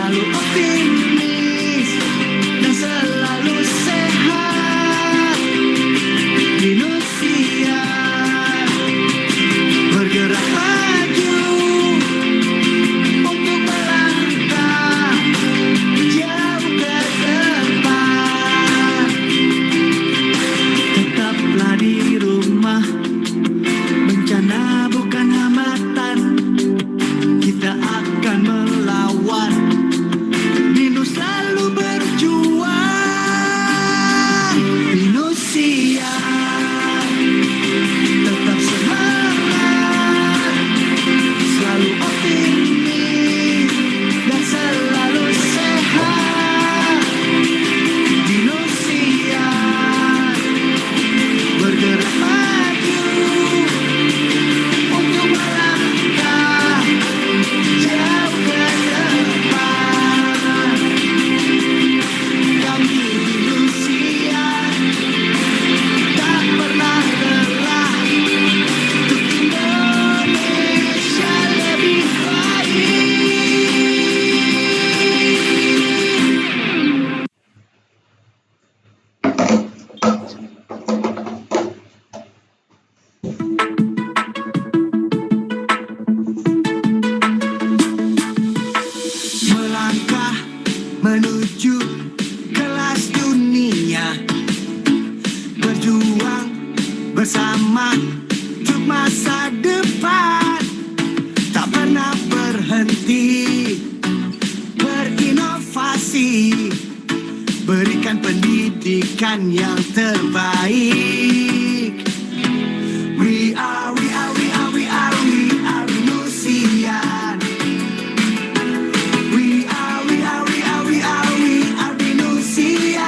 selalu optimis dan selalu sehat. Manusia bergerak maju untuk melangkah jauh ke depan. Tetaplah di rumah, bencana bukan hambatan. Kita akan melawan, Binus selalu berjuang. Binusia tetap semangat, selalu optimis dan selalu sehat. Binusia bergerak maju untuk melangkah jauh ke depan. Kami Binusia tak pernah lelah untuk Indonesia lebih baik. Melangkah menuju kelas dunia, berjuang bersama untuk masa depan. Tak pernah berhenti berinovasi, berikan pendidikan yang terbaik. We are Binusian. We are Binusian. We are Binusian.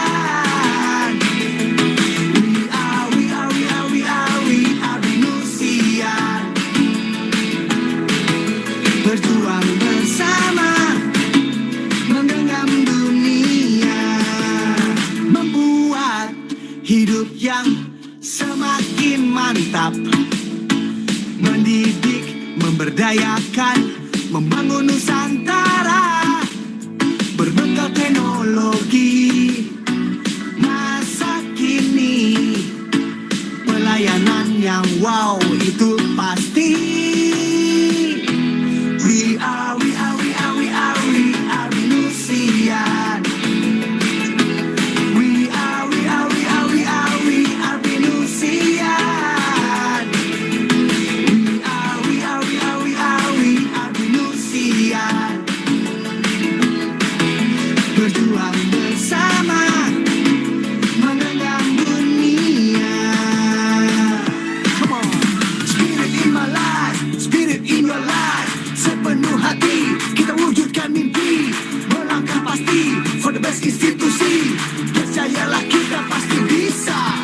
Berjuang bersama, menggenggam dunia, membuat hidup yang semakin mantap, mendidik, memberdayakan, membangun Nusantara, berbekal teknologi masa kini, pelayanan yang wow itu pasti. We are Binusian. We are Binusian. We are Binusian. Berjuang bersama, menggenggam dunia. Come on. Spirit in my life, spirit in your life. Sepenuh hati kita wujudkan mimpi, melangkah pasti for the best institusi. Percayalah kita pasti bisa,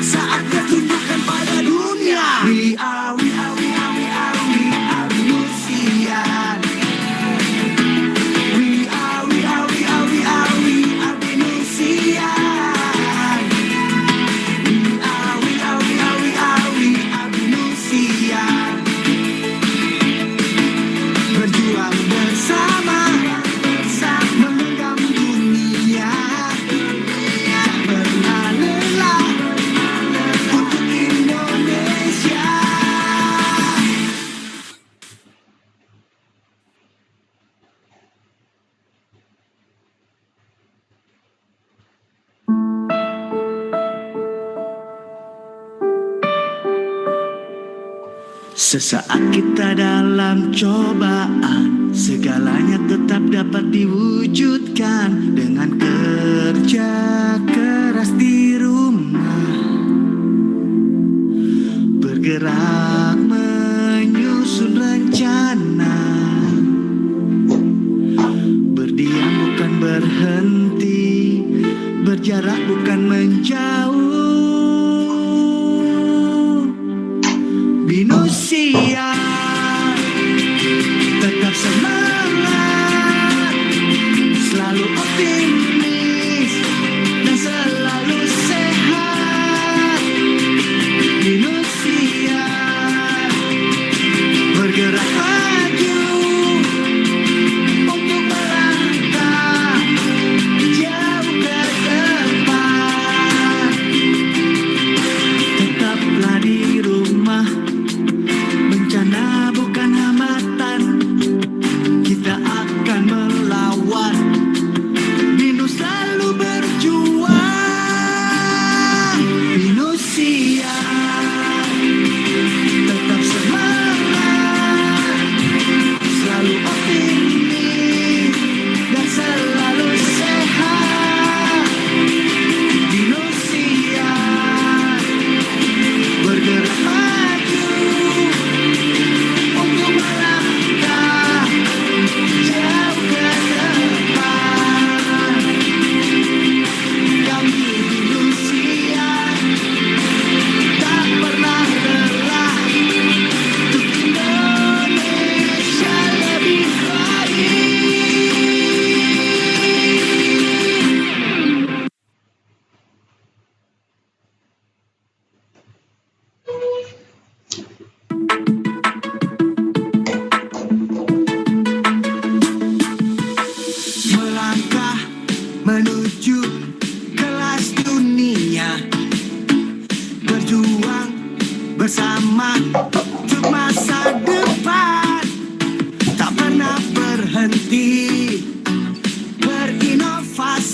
saatnya tunjukkan pada dunia. We are Binusian. We are Binusian. We are Binusian. Berjuang bersama, menggenggam dunia, tak pernah lelah untuk Indonesia. Sesaat kita dalam cobaan, segalanya tetap dapat diwujudkan dengan kerja keras di rumah, bergerak menyusun rencana, berdiam bukan berhenti, berjarak bukan menjauh. Binusia tetap semangat, selalu optimis dan selalu sehat. Binusia bergerak maju untuk melangkah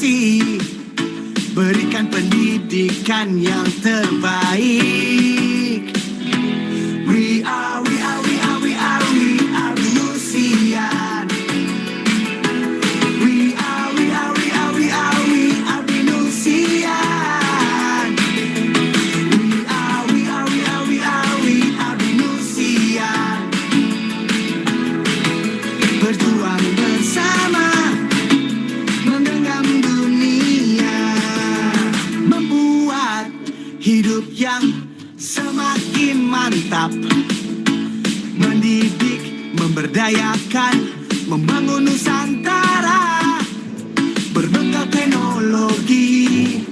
inovasi, berikan pendidikan yang terbaik. We are Venusian. We are Venusian. We are Venusian. Berjuang bersama, menggenggam dunia, membuat hidup yang semakin mantap, mendidik, memberdayakan, membangun Nusantara, berbekal teknologi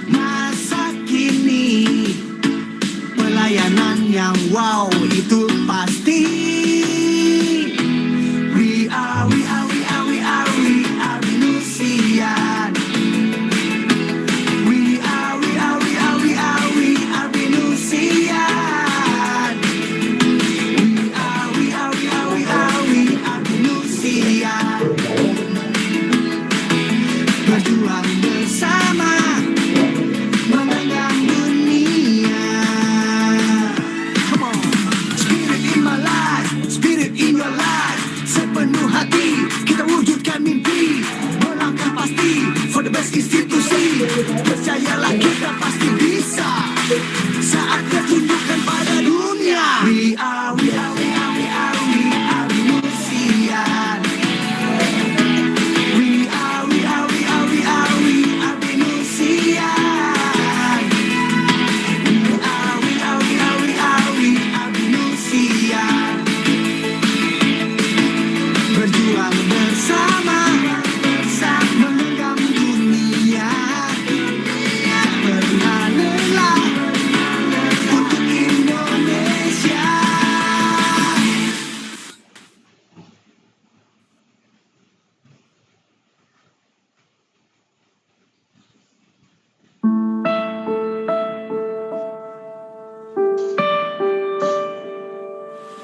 masa kini, pelayanan yang wow itu pasti. We are Venusian. We are Venusian. We are Venusian. Berjuang bersama, menggenggam dunia. Come on. Spirit in my life, spirit in your life. Sepenuh hati kita wujudkan mimpi, melangkah pasti for the best institusi. Percayalah kita pasti bisa, saatnya tunjukkan pada dunia. We are Venusian. We are Venusian. We are Venusian. Berjuang bersama, menggenggam dunia, pernah lelah untuk Indonesia.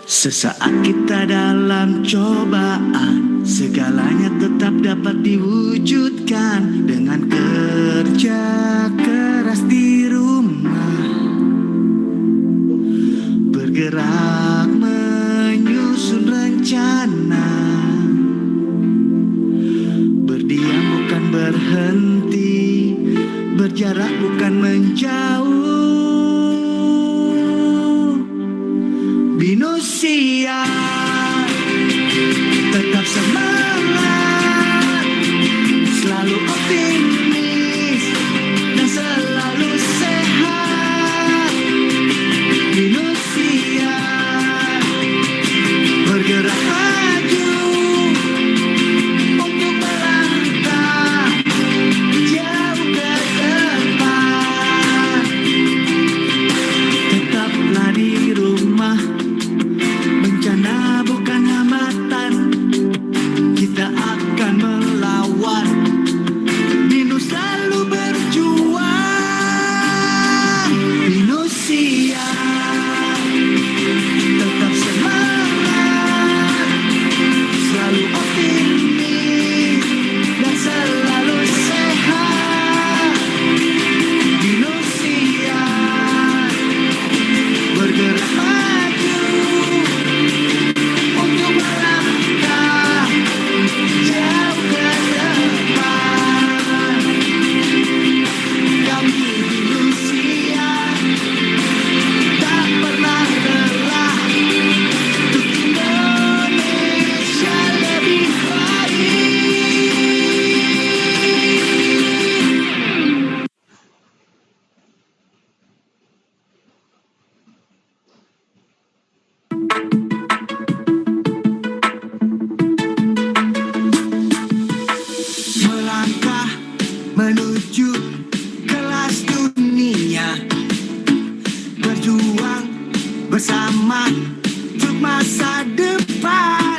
Sesaat kita dalam cobaan, segalanya tetap dapat diwujudkan dengan kerja keras di rumah, bergerak menyusun rencana, berdiam bukan berhenti, berjarak bukan menjauh. Venusia, tetap semangat, selalu optimis dan selalu sehat. Venusia, bergerak maju untuk melangkah jauh ke depan. Tetaplah di rumah, bencana bukan hambatan, kita akan melawan. Venus selalu berjuang. Venusia, tetap semangat, selalu optimis dan selalu sehat. Venusia, bergerak maju untuk melangkah jauh ke depan. Kami Venusia tak pernah lelah untuk Indonesia lebih baik. Melangkah menuju kelas dunia, berjuang bersama untuk masa depan,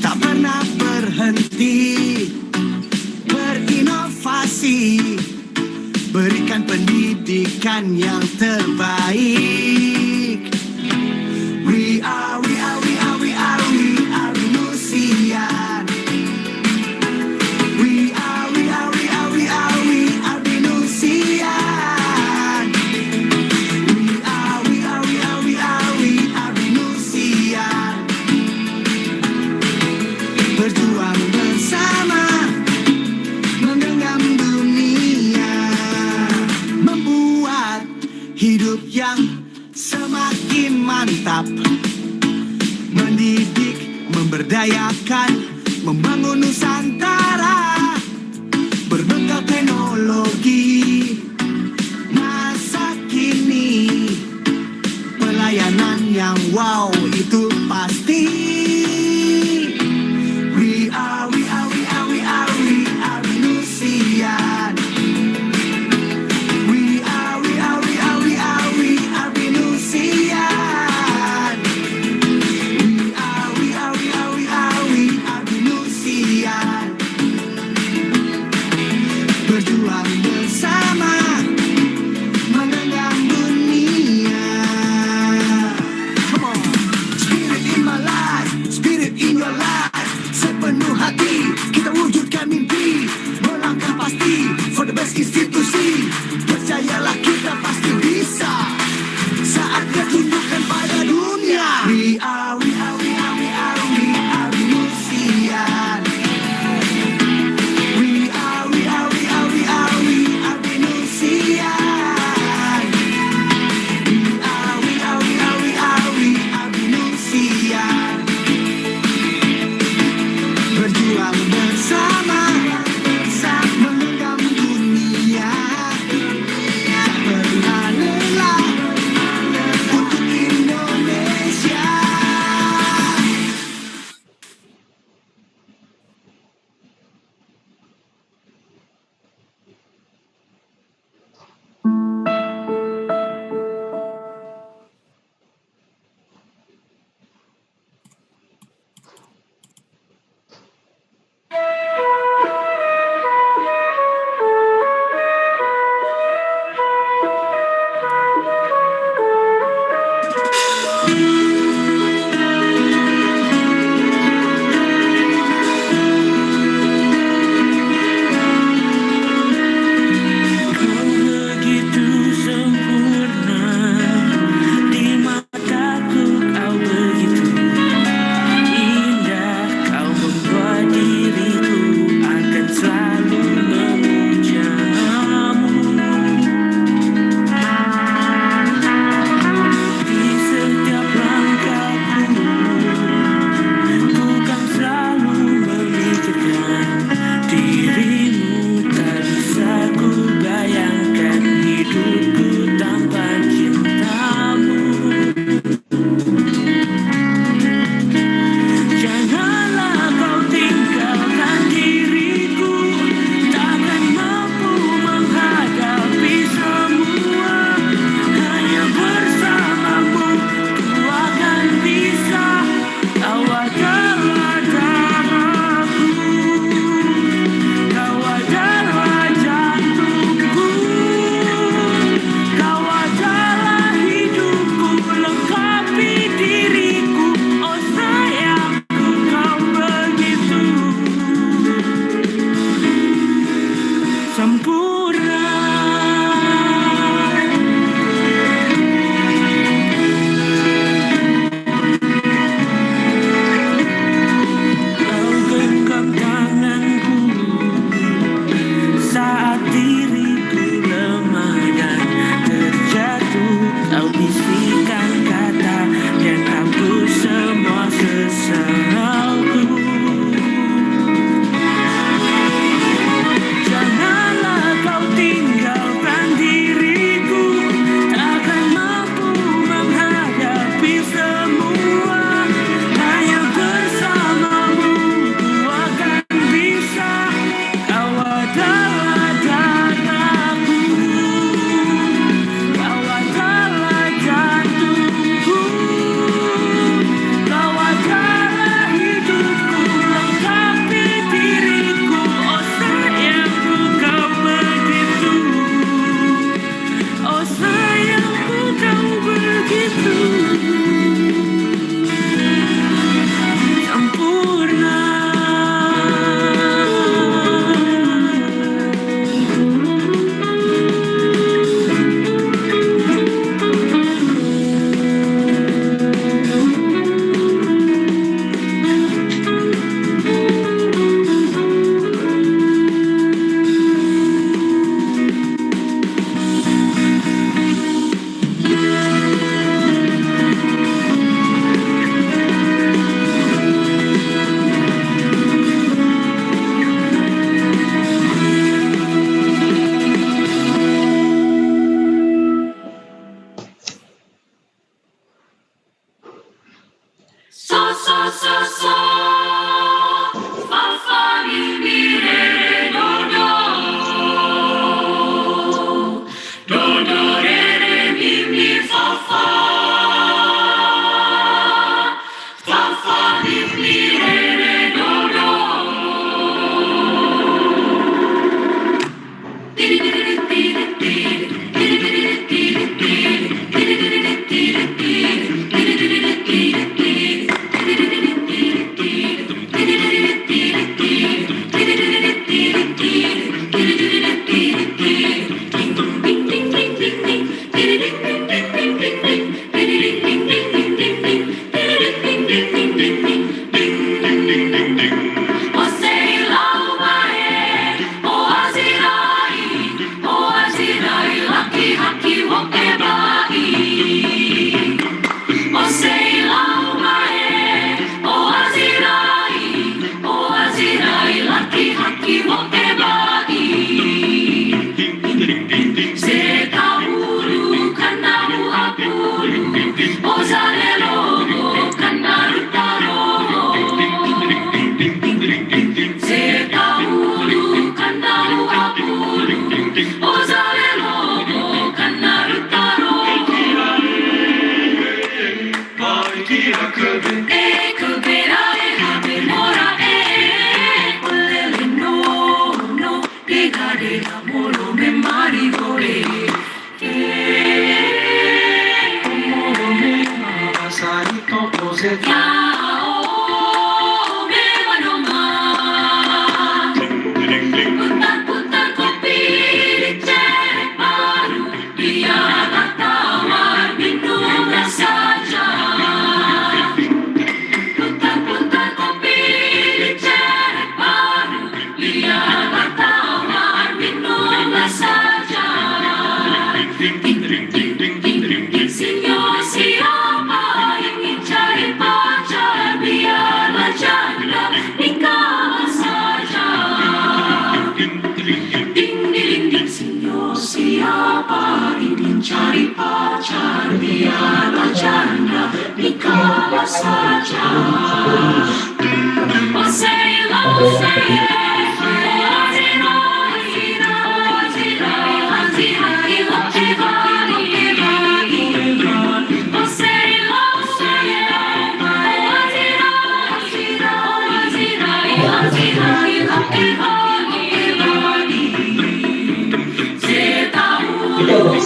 tak pernah berhenti, berinovasi, berikan pendidikan yang terbaik. We are Venusian. We are tetap mendidik, memberdayakan, membangun Nusantara berbekal teknologi masa kini, pelayanan yang wow itu pasti. We are Venusian. We are Venusian. We are Venusian. Berjuang bersama mengenang dunia. Come on. Spirit in my life, spirit in your life. Sepenuh hati kita wujudkan mimpi, melangkah pasti for the best institusi. Percayalah kita pasti bisa, saatnya tunjukkan pada dunia. We are Venusian. We are Venusian. We are Venusian. Berjuang bersama, mengenggam dunia.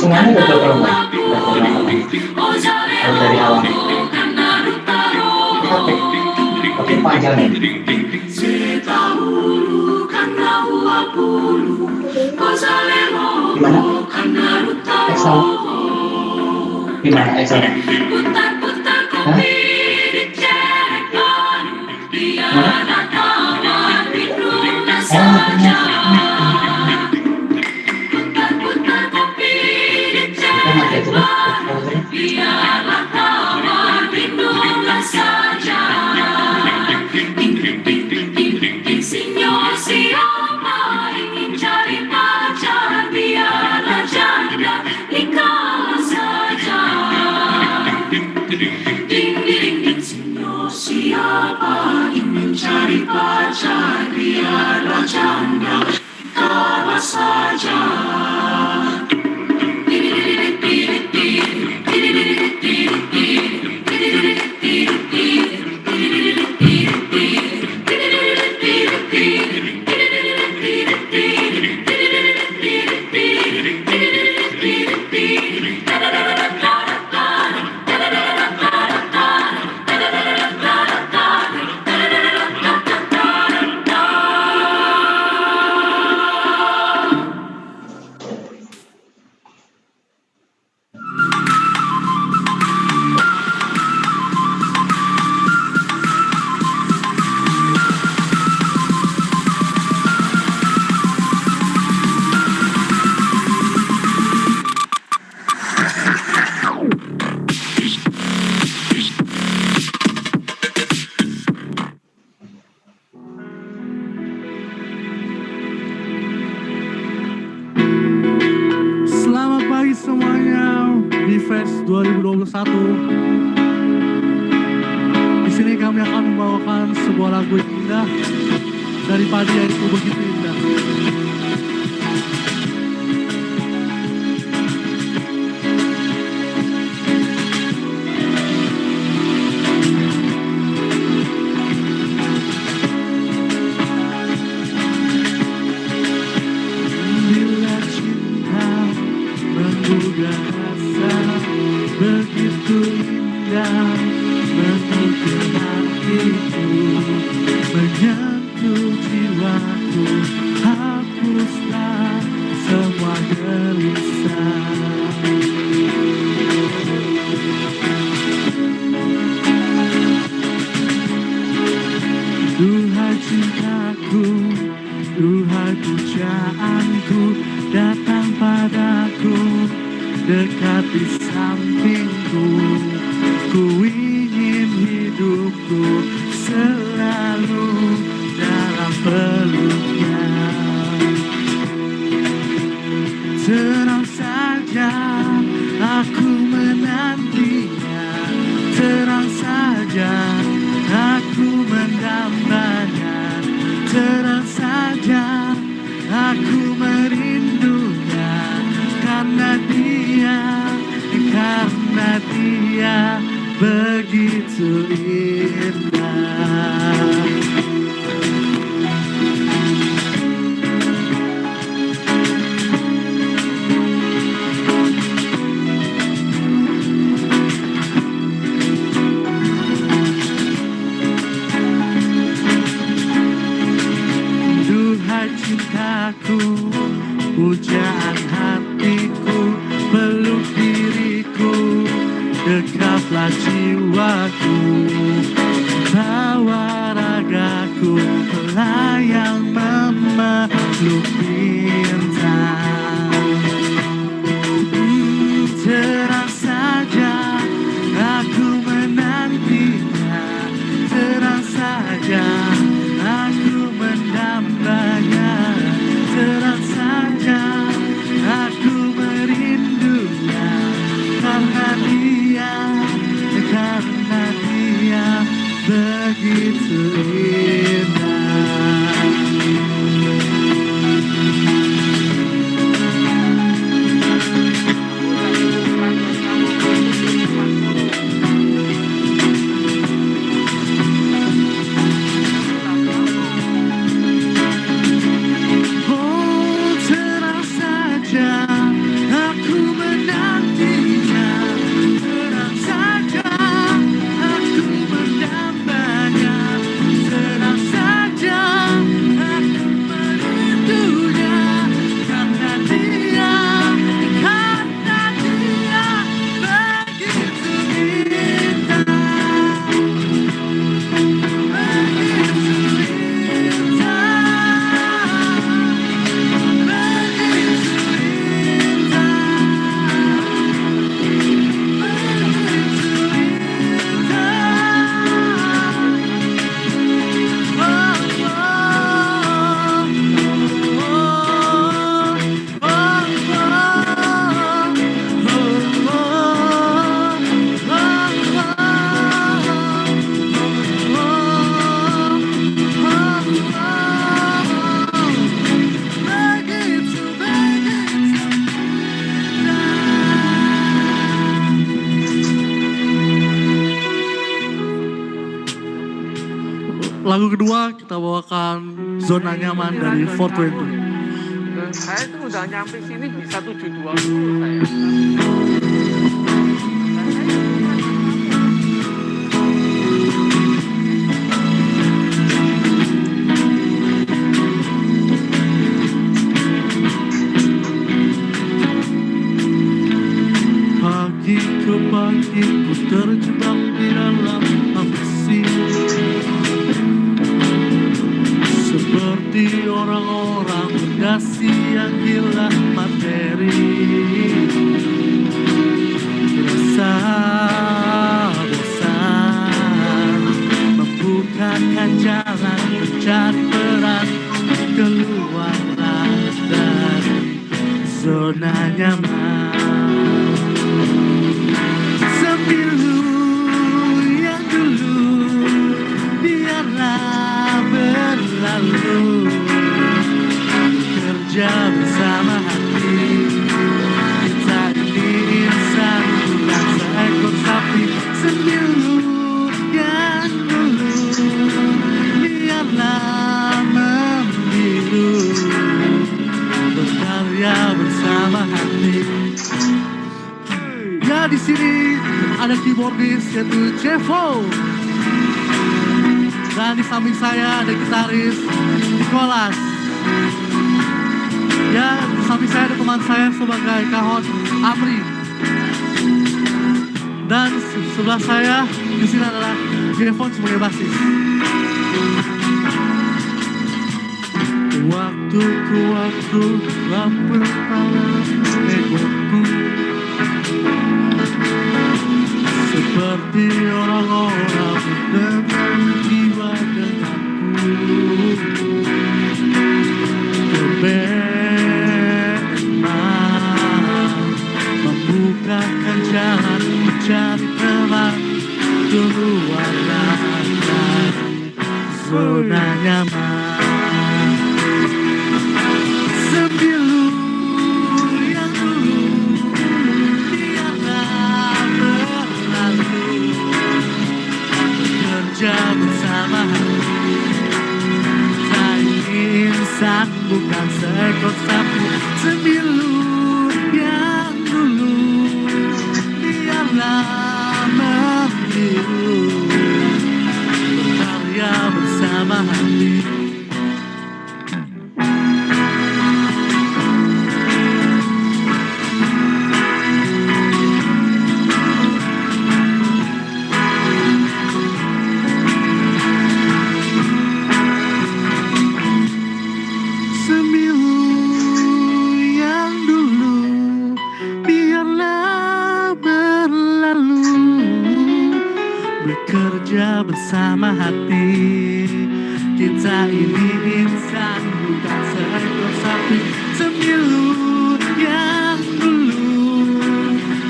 Semuanya udah berubah dari awal tapi panjang nih. Gimana Excel? Siapa ingin cari pacar, biarlah janda, kalah saja. Selamat pagi semuanya di Fest 2021. Di sini kami akan membawakan sebuah lagu yang indah dari padi yaitu Begitu Indah. Bila cinta menggugah rasa, begitu indah menyentuh hatiku, menyentuh jiwaku, hapuslah semua gelisah. Duhai cintaku, duhai pujaanku, datang padaku, dekat di sampingku. Ku ingin hidupku selalu dalam peluknya. begitu indah. Duhai cintaku, pujaan hatiku, peluk diriku, dekaplah jiwaku, bawa ragaku melayang memeluk bintang. Terang saja aku menantinya, terang saja aku mendambanya, terang saja aku merindunya, karena dia begitu indah. Oh, terang saja aku menantinya, terang saja aku mendambanya, terang saja aku merindunya, karena dia begitu indah, begitu Lagu kedua kita bawakan Zona Nyaman dari 420. Dan saya tuh udah nyampe sini bisa 7.20 saya. Pagi ke pagi ku terjebak di dalam ambisi, seperti orang-orang berdasi yang gila materi. Rasa bosan membukakan jalan mencari peran, keluarlah dari zona nyaman. Sembilu yang dulu biarlah berlalu, kerja bersama hati. Kita ini insan bukan seekor sapi. Sembilu yang dulu biarlah membiru, berkarya bersama hati. Ya, di sini ada keyboardis yaitu Jevo, dan di samping saya ada gitaris Nicholas. Ya, di samping saya ada teman saya sebagai kahon Amri, dan sebelah saya di sini adalah Jevon sebagai basis. Waktu ke waktu lampu malam egoku, seperti orang-orang dengan jiwa denganku, memang membukakan jalan mencari teman, keluarlah dari zona nyaman. Sembilu yang dulu biarlah berlalu, insang bukan seekor sapi. Sembilu yang dulu biarlah membiru, berkarya bersama hati. Bekerja bersama hati, kita ini insan bukan seekor sapi. Sembilu yang dulu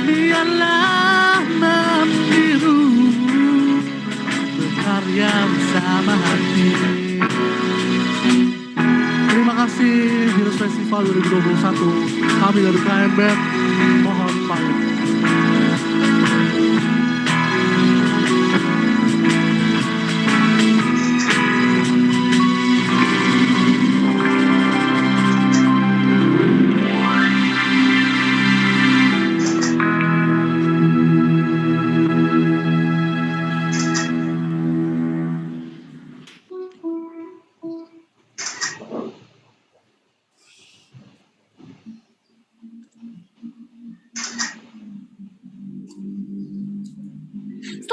biarlah membiru, berkarya bersama hati. Terima kasih Binus Festival 2021. Kami dari UKM Band mohon pamit.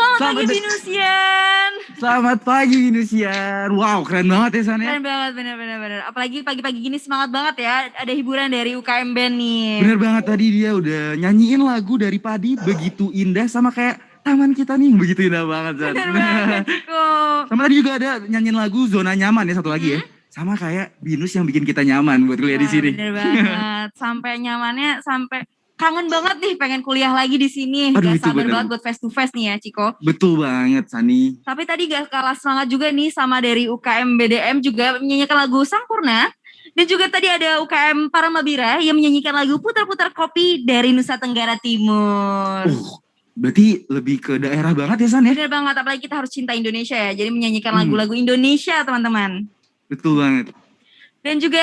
Selamat pagi Binusian. Selamat pagi Binusian. Wow, keren banget ya San ya. Keren banget, bener. Apalagi pagi-pagi gini semangat banget ya. Ada hiburan dari UKM Band nih. Bener banget, tadi dia udah nyanyiin lagu dari Padi, begitu indah, sama kayak taman kita nih, begitu indah banget San. Bener banget kok. Sama tadi juga ada nyanyiin lagu Zona Nyaman ya, satu lagi ya. Sama kayak Binus yang bikin kita nyaman buat kuliah di sini. Bener banget. Sampai nyamannya sampai kangen banget nih pengen kuliah lagi di sini. Aduh, Gak itu sabar bener. banget buat face to face nih ya Ciko. Betul banget Sani. Tapi tadi gak kalah semangat juga nih sama dari UKM BDM juga menyanyikan lagu Sampurna. Dan juga tadi ada UKM Paramabira yang menyanyikan lagu Putar-Putar Kopi dari Nusa Tenggara Timur. Berarti lebih ke daerah banget ya San ya. Bener banget, apalagi kita harus cinta Indonesia ya. Jadi menyanyikan Hmm. lagu-lagu Indonesia teman-teman. Betul banget. Dan juga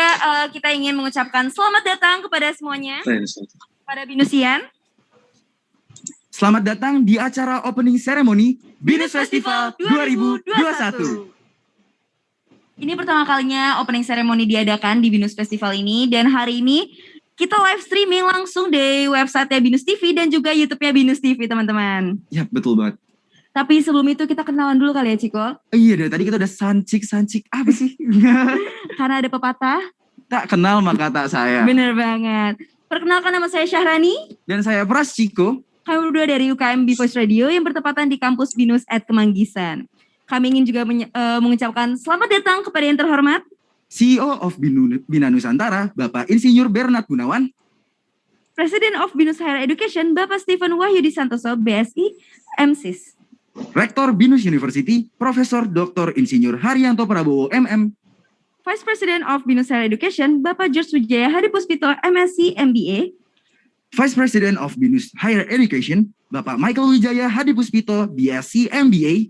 kita ingin mengucapkan selamat datang kepada semuanya. Pada Binusian. Selamat datang di acara opening ceremony Binus Festival 2021. Ini pertama kalinya opening ceremony diadakan di Binus Festival ini. Dan hari ini kita live streaming langsung di website Binus TV dan juga YouTube-nya Binus TV teman-teman. Ya betul banget. Tapi sebelum itu kita kenalan dulu kali ya Ciko. Iya dari tadi kita udah sancik apa sih? Karena ada pepatah. Tak kenal maka tak sayang. Bener banget. Perkenalkan nama saya Syahrani. Dan saya Pras Ciko. Kami berdua dari UKM B-Voice Radio yang bertepatan di kampus Binus at Kemanggisan. Kami ingin juga mengucapkan selamat datang kepada yang terhormat CEO of Bina Nusantara, Bapak Insinyur Bernard Gunawan. President of Binus Higher Education, Bapak Stephen Wahyudi Santoso, BSI, MSIS. Rektor Binus University, Profesor Dr. Insinyur Haryanto Prabowo, MM. Vice President of Binus Higher Education, Bapak George Wijaya Hadipuspito, MSc, MBA. Vice President of Binus Higher Education, Bapak Michael Wijaya Hadipuspito, BSc, MBA.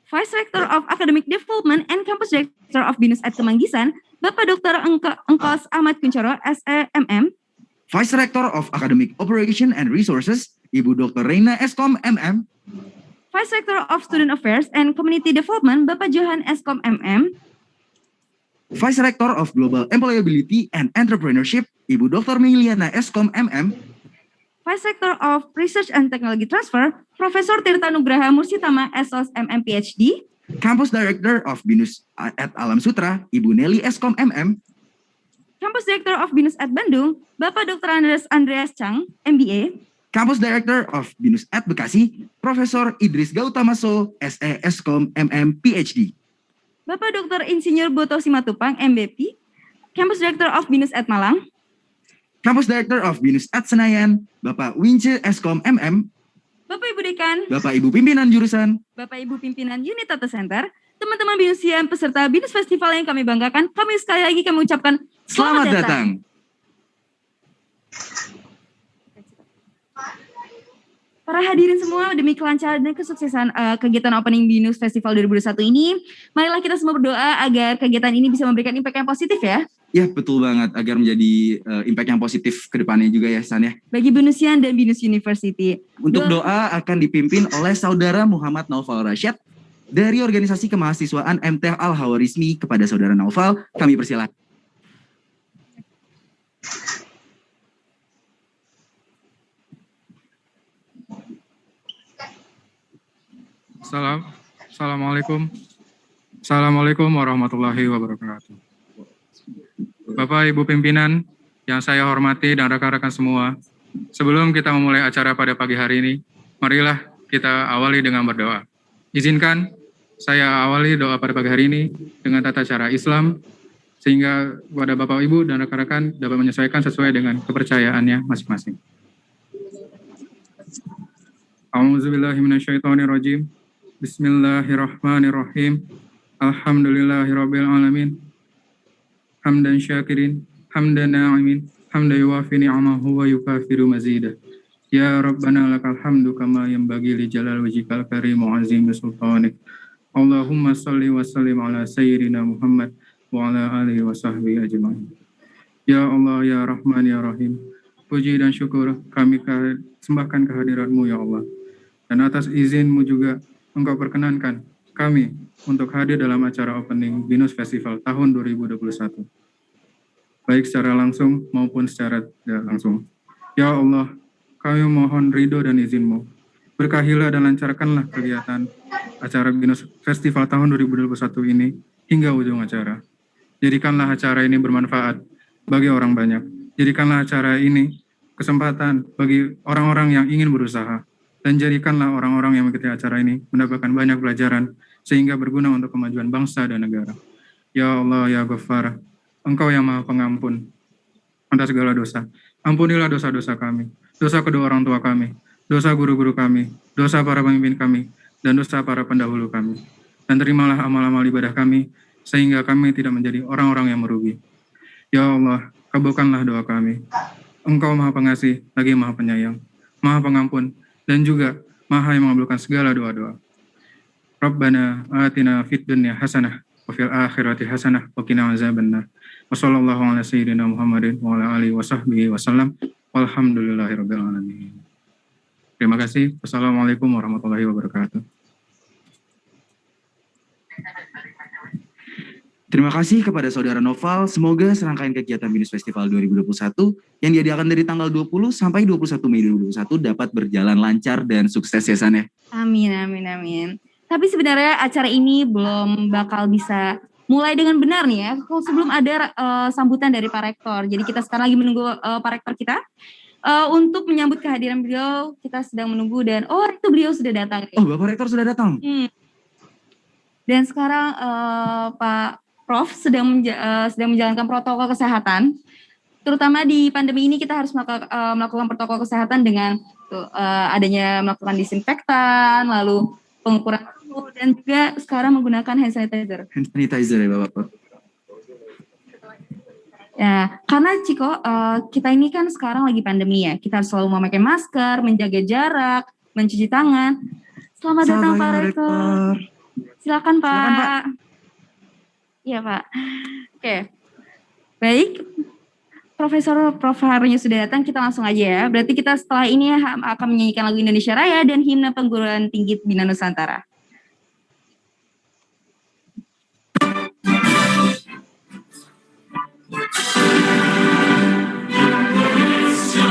Vice Rector of Academic Development and Campus Director of Binus at Kemanggisan, Bapak Dr. Engkos Ahmad Kuncoro, SEMM. Vice Rector of Academic Operation and Resources, Ibu Dr. Reina Eskom, MM. Vice Rector of Student Affairs and Community Development, Bapak Johan Eskom, MM. Vice Rector of Global Employability and Entrepreneurship, Ibu Dr. Miliana Eskom, MM. Vice Rector of Research and Technology Transfer, Profesor Tirta Nugraha Mursitama, SOS, MM, PhD. Campus Director of Binus at Alam Sutra, Ibu Nelly Eskom, MM. Campus Director of Binus at Bandung, Bapak Dr. Andreas Chang, MBA. Campus Director of Binus at Bekasi, Profesor Idris Gautamaso, SE Eskom, MM, PhD. Bapak Dr. Insinyur Boto Simatupang, MBP. Campus Director of Binus at Malang. Campus Director of Binus at Senayan, Bapak Wince Eskom, MM. Bapak Ibu Dekan, Bapak Ibu Pimpinan Jurusan, Bapak Ibu Pimpinan Unit Tata Center, teman-teman Binusian peserta Binus Festival yang kami banggakan, kami sekali lagi kami ucapkan selamat datang. Para hadirin semua, demi kelancaran dan kesuksesan kegiatan opening Binus Festival 2021 ini, marilah kita semua berdoa agar kegiatan ini bisa memberikan impact yang positif ya. Ya, betul banget, agar menjadi impact yang positif ke depannya juga ya, San ya. Bagi Binusian dan Binus University. Untuk doa akan dipimpin oleh Saudara Muhammad Naufal Rasyad dari Organisasi Kemahasiswaan MTH Al-Hawarizmi. Kepada Saudara Naufal, kami persilakan. Assalamualaikum warahmatullahi wabarakatuh. Bapak Ibu pimpinan yang saya hormati dan rekan-rekan semua, sebelum kita memulai acara pada pagi hari ini, marilah kita awali dengan berdoa. Izinkan saya awali doa pada pagi hari ini dengan tata cara Islam, sehingga kepada Bapak Ibu dan rekan-rekan dapat menyesuaikan sesuai dengan kepercayaannya masing-masing. A'udzubillahiminasyaitonirrajim. Bismillahirrahmanirrahim. Alhamdulillahirabbil alamin. Hamdan syakirin, hamdan na'imin, hamdan yuwafi ni'amahu wa yukafiru mazidah. Ya Rabbana lakal hamdu kama yanbaghi li jalal wajhikal karim wa azim sultanik. Allahumma salli wa sallim ala sayyidina Muhammad wa ala alihi wa sahbihi ajma'in. Ya Allah, ya Rahman, ya Rahim. Puji dan syukur kami sembahkan kehadirat-Mu ya Allah. Dan atas izin-Mu juga Engkau perkenankan kami untuk hadir dalam acara opening Binus Festival tahun 2021. Baik secara langsung maupun secara tidak langsung. Ya Allah, kami mohon ridho dan izin-Mu. Berkahilah dan lancarkanlah kegiatan acara Binus Festival tahun 2021 ini hingga ujung acara. Jadikanlah acara ini bermanfaat bagi orang banyak. Jadikanlah acara ini kesempatan bagi orang-orang yang ingin berusaha. Dan jadikanlah orang-orang yang mengikuti acara ini mendapatkan banyak pelajaran sehingga berguna untuk kemajuan bangsa dan negara. Ya Allah, ya Ghaffar, Engkau yang Maha Pengampun atas segala dosa. Ampunilah dosa-dosa kami, dosa kedua orang tua kami, dosa guru-guru kami, dosa para pemimpin kami, dan dosa para pendahulu kami. Dan terimalah amal-amal ibadah kami, sehingga kami tidak menjadi orang-orang yang merugi. Ya Allah, kabulkanlah doa kami. Engkau Maha Pengasih, lagi Maha Penyayang, Maha Pengampun, dan juga Maha yang mengabulkan segala doa-doa. Rabbana atina fid dunya hasanah wa fil akhirati hasanah wa qina azabannar. Wa sallallahu ala sayyidina Muhammadin wa ala alihi wa sahbihi wasallam. Walhamdulillahirabbil alamin. Terima kasih. Wassalamualaikum warahmatullahi wabarakatuh. Terima kasih kepada Saudara Naufal. Semoga serangkaian kegiatan Binus Festival 2021 yang diadakan dari tanggal 20 sampai 21 Mei 2021 dapat berjalan lancar dan sukses ya San ya. Amin, amin, amin. Tapi sebenarnya acara ini belum bakal bisa mulai dengan benar nih ya. Kalau sebelum ada sambutan dari Pak Rektor. Jadi kita sekarang lagi menunggu Pak Rektor kita. Untuk menyambut kehadiran beliau, kita sedang menunggu dan itu beliau sudah datang. Oh, Bapak Rektor sudah datang. Dan sekarang Pak Prof sedang menjalankan protokol kesehatan, terutama di pandemi ini kita harus melakukan protokol kesehatan dengan adanya melakukan disinfektan, lalu pengukuran suhu, dan juga sekarang menggunakan hand sanitizer. Hand sanitizer ya Bapak. Ya, karena Ciko, kita ini kan sekarang lagi pandemi ya, kita harus selalu memakai masker, menjaga jarak, mencuci tangan. Selamat datang Pak Rektor. Silakan Pak. Silakan Pak. Iya Pak. Oke. Baik. Prof Harunnya sudah datang, kita langsung aja ya. Berarti kita setelah ini akan menyanyikan lagu Indonesia Raya dan himne Perguruan Tinggi Bina Nusantara. Indonesia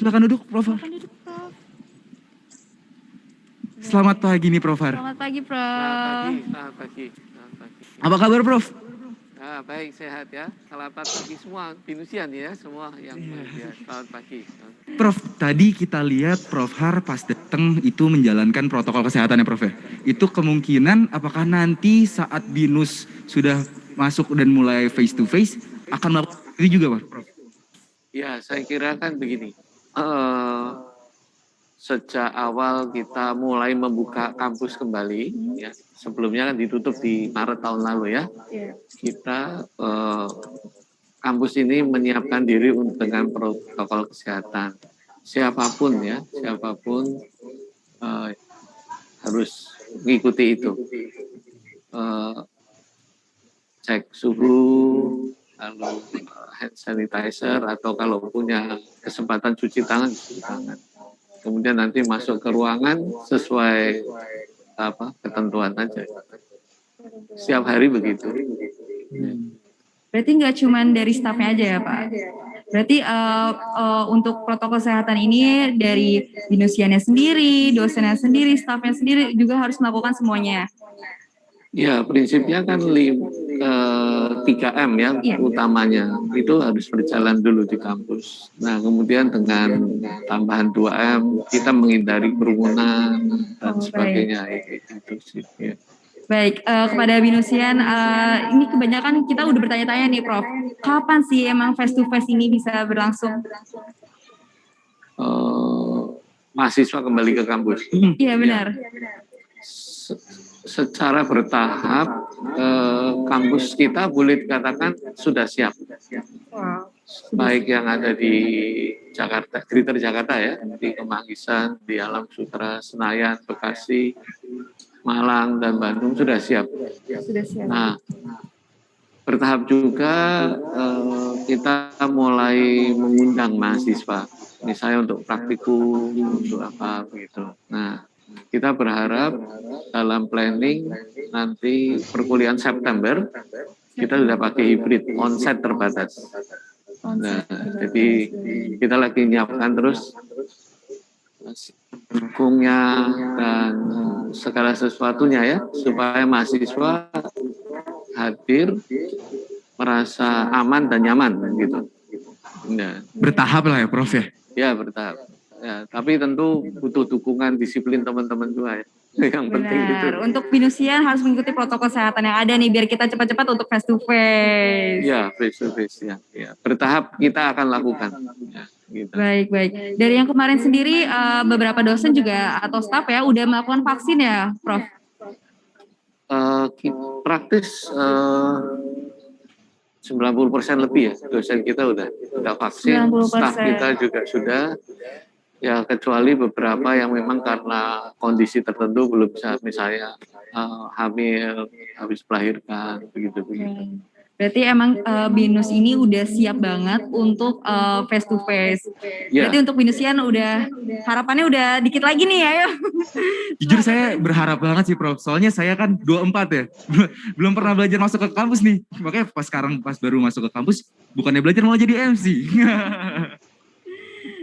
Silakan duduk, Prof. Silakan duduk, Prof. Selamat pagi nih, Prof. Selamat pagi, Prof. Selamat pagi. Selamat pagi. Apa kabar, Prof? Baik, sehat ya. Selamat pagi semua, Binusian ya, semua yang bahagia. Selamat pagi. Prof, tadi kita lihat Prof Har pas datang itu menjalankan protokol kesehatan ya, Prof ya. Itu kemungkinan apakah nanti saat BINUS sudah masuk dan mulai face to face akan melakukan itu juga, Prof? Ya, saya kira kan begini. Sejak awal kita mulai membuka kampus kembali, ya, sebelumnya kan ditutup di Maret tahun lalu ya. Kita kampus ini menyiapkan diri dengan protokol kesehatan. Siapapun ya, siapapun harus mengikuti itu. Cek suhu, lalu hand sanitizer, atau kalau punya kesempatan cuci tangan. Kemudian nanti masuk ke ruangan sesuai ketentuan aja. Setiap hari begitu. Berarti nggak cuma dari stafnya aja ya, Pak? Berarti untuk protokol kesehatan ini dari binusiannya sendiri, dosennya sendiri, stafnya sendiri juga harus melakukan semuanya. Ya, prinsipnya kan 3M ya, utamanya. Itu harus berjalan dulu di kampus. Nah, kemudian dengan tambahan 2M, kita menghindari kerumunan dan sebagainya. Itu sih. Ya. Baik, kepada binusian, ini kebanyakan kita udah bertanya-tanya nih, Prof. Kapan sih emang face to face ini bisa berlangsung? Mahasiswa kembali ke kampus. Iya, benar. Secara bertahap, kampus kita boleh dikatakan sudah siap. Baik yang ada di Jakarta, Greater Jakarta ya, di Kemanggisan, di Alam Sutera, Senayan, Bekasi, Malang, dan Bandung sudah siap. Sudah siap. Nah, bertahap juga kita mulai mengundang mahasiswa, misalnya untuk praktikum, untuk apa begitu. Nah, kita berharap dalam planning nanti perkuliahan September kita sudah pakai hybrid, onsite terbatas. Nah, jadi kita lagi menyiapkan terus dukungnya dan segala sesuatunya ya, supaya mahasiswa hadir merasa aman dan nyaman gitu. Nah, bertahap lah ya, Prof ya? Ya, bertahap. Ya, tapi tentu butuh dukungan disiplin teman-teman juga ya. Yang penting itu. Untuk binusian harus mengikuti protokol kesehatan yang ada nih biar kita cepat-cepat untuk face to face. Ya, face to face ya. Ya. Bertahap kita akan lakukan. Ya, gitu. Baik. Dari yang kemarin sendiri beberapa dosen juga atau staf ya udah melakukan vaksin ya, Prof? Praktis 90% lebih ya dosen kita udah vaksin, 90%. staf kita juga sudah. Ya, kecuali beberapa yang memang karena kondisi tertentu belum bisa, misalnya hamil, habis melahirkan, begitu. Berarti emang BINUS ini udah siap banget untuk face to face. Ya. Berarti untuk binusian udah harapannya udah dikit lagi nih ya. Jujur saya berharap banget sih, Prof. Soalnya saya kan 24 ya. Belum pernah belajar masuk ke kampus nih. Makanya pas baru masuk ke kampus, bukannya belajar malah jadi MC.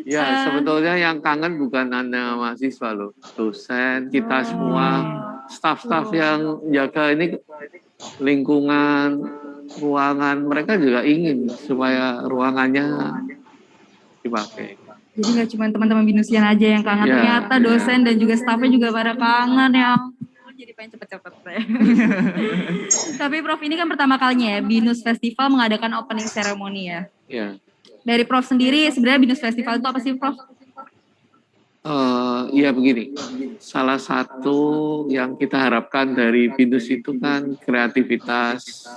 Ya, sebetulnya yang kangen bukan hanya mahasiswa loh, dosen, kita semua, staf-staf yang jaga ini lingkungan, ruangan, mereka juga ingin supaya ruangannya dipakai. Jadi nggak cuma teman-teman binusian aja yang kangen, ternyata dosen dan juga stafnya juga pada kangen ya. Jadi pengen cepet-cepet deh. Tapi Prof, ini kan pertama kalinya ya BINUS Festival mengadakan opening ceremony ya. Iya. Dari Prof sendiri sebenarnya BINUS Festival itu apa sih, Prof? Iya begini, salah satu yang kita harapkan dari BINUS itu kan kreativitas,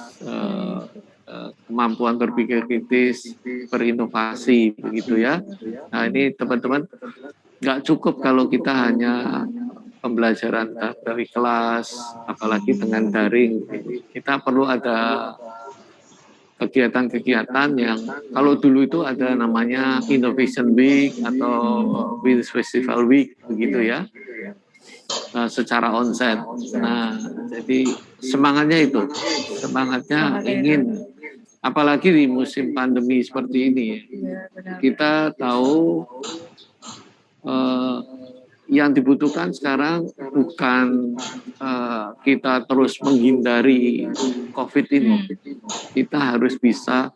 kemampuan berpikir kritis, berinovasi begitu ya. Nah ini teman-teman nggak cukup kalau kita hanya pembelajaran dari kelas, apalagi dengan daring. Kita perlu ada kegiatan-kegiatan yang kalau dulu itu ada namanya Innovation Week atau BINUS Festival Week begitu ya, secara onsite. Nah, jadi semangatnya ingin apalagi di musim pandemi seperti ini. Kita tahu yang dibutuhkan sekarang bukan kita terus menghindari COVID ini. Kita harus bisa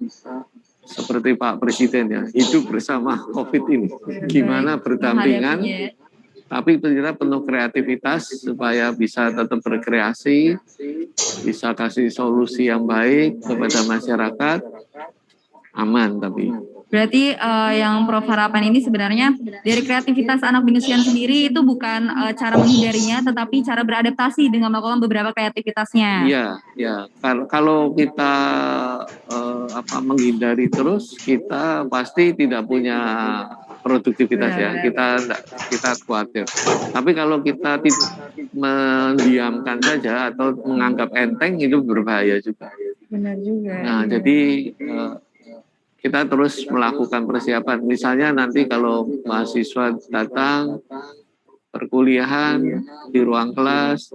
seperti Pak Presiden ya, hidup bersama COVID ini. Gimana berdampingan, tapi kita penuh kreativitas supaya bisa tetap berkreasi, bisa kasih solusi yang baik kepada masyarakat, aman tapi. Berarti yang Prof harapkan ini sebenarnya dari kreativitas anak Binusian sendiri itu bukan cara menghindarinya, tetapi cara beradaptasi dengan melakukan beberapa kreativitasnya. Iya, ya. Kalau kita menghindari terus, kita pasti tidak punya produktivitas ya. Kita khawatir. Tapi kalau kita mendiamkan saja atau menganggap enteng, itu berbahaya juga. Benar juga. Nah, jadi kita terus melakukan persiapan. Misalnya nanti kalau mahasiswa datang perkuliahan di ruang kelas,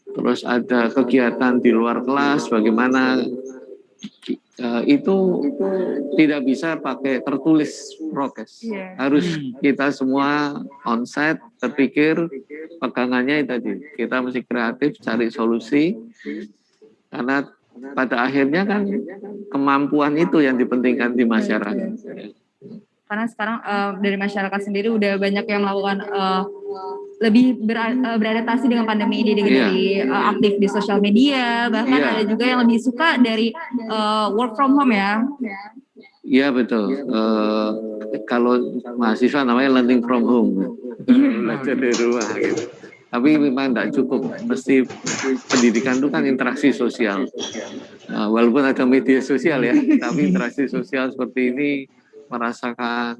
terus ada kegiatan di luar kelas, bagaimana itu tidak bisa pakai tertulis prokes. Harus kita semua onsite, terpikir pegangannya tadi. Kita mesti kreatif, cari solusi, karena pada akhirnya kan kemampuan itu yang dipentingkan di masyarakat. Karena sekarang dari masyarakat sendiri udah banyak yang melakukan lebih beradaptasi dengan pandemi ini dari aktif di sosial media, bahkan ada juga yang lebih suka dari work from home ya. Iya betul. Kalau mahasiswa namanya learning from home, belajar dari rumah gitu. Tapi memang tidak cukup, mesti pendidikan itu kan interaksi sosial. Walaupun ada media sosial ya, tapi interaksi sosial seperti ini merasakan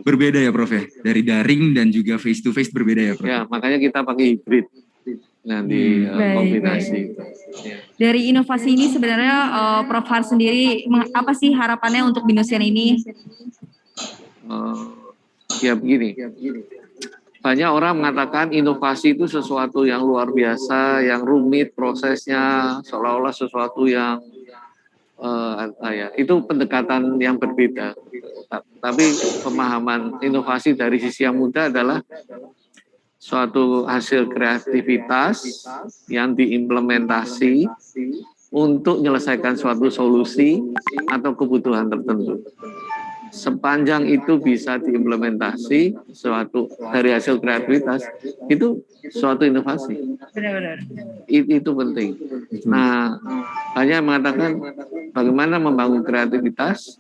berbeda ya Prof ya, dari daring dan juga face to face berbeda ya Prof. Ya, makanya kita pakai hybrid nanti kombinasi. Ya. Dari inovasi ini sebenarnya Prof Har sendiri apa sih harapannya untuk Binusian ini? Ya begini. Banyak orang mengatakan inovasi itu sesuatu yang luar biasa, yang rumit prosesnya, seolah-olah sesuatu yang itu pendekatan yang berbeda. Tapi pemahaman inovasi dari sisi yang muda adalah suatu hasil kreativitas yang diimplementasi untuk menyelesaikan suatu solusi atau kebutuhan tertentu. Sepanjang itu bisa diimplementasi suatu dari hasil kreativitas, itu suatu inovasi. Benar-benar. Itu penting. Nah, banyak mengatakan bagaimana membangun kreativitas.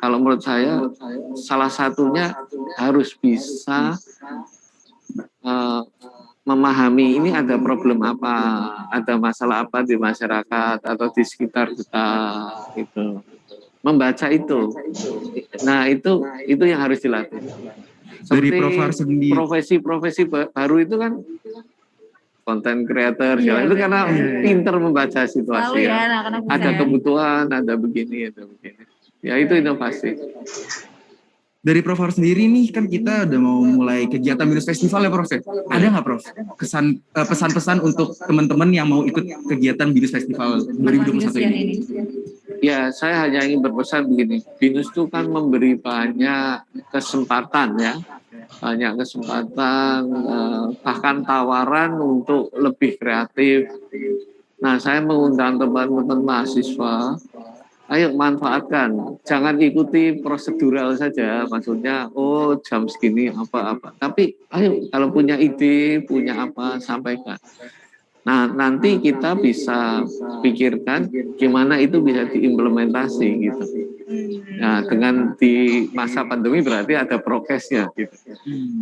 Kalau menurut saya, salah satunya harus bisa memahami ini ada problem apa, ada masalah apa di masyarakat atau di sekitar kita, gitu. Membaca itu. Nah, itu yang harus dilatih. Seperti profesi-profesi baru itu kan content creator, itu karena pinter membaca situasi. Ada kebutuhan, ada begini, ada begini. Ya, itu inovasi. Dari Prof Har sendiri nih kan kita udah mau mulai kegiatan Binus Festival ya Prof. Ada nggak Prof pesan-pesan untuk teman-teman yang mau ikut kegiatan Binus Festival 2021 ini? Ya, saya hanya ingin berpesan begini. Binus itu kan memberi banyak kesempatan ya. Banyak kesempatan, bahkan tawaran untuk lebih kreatif. Nah, saya mengundang teman-teman mahasiswa, ayo manfaatkan. Jangan ikuti prosedural saja, maksudnya, jam segini apa-apa. Tapi ayo kalau punya ide, punya apa, sampaikan. Nah, nanti kita bisa pikirkan gimana itu bisa diimplementasi gitu. Nah, dengan di masa pandemi berarti ada prokesnya gitu.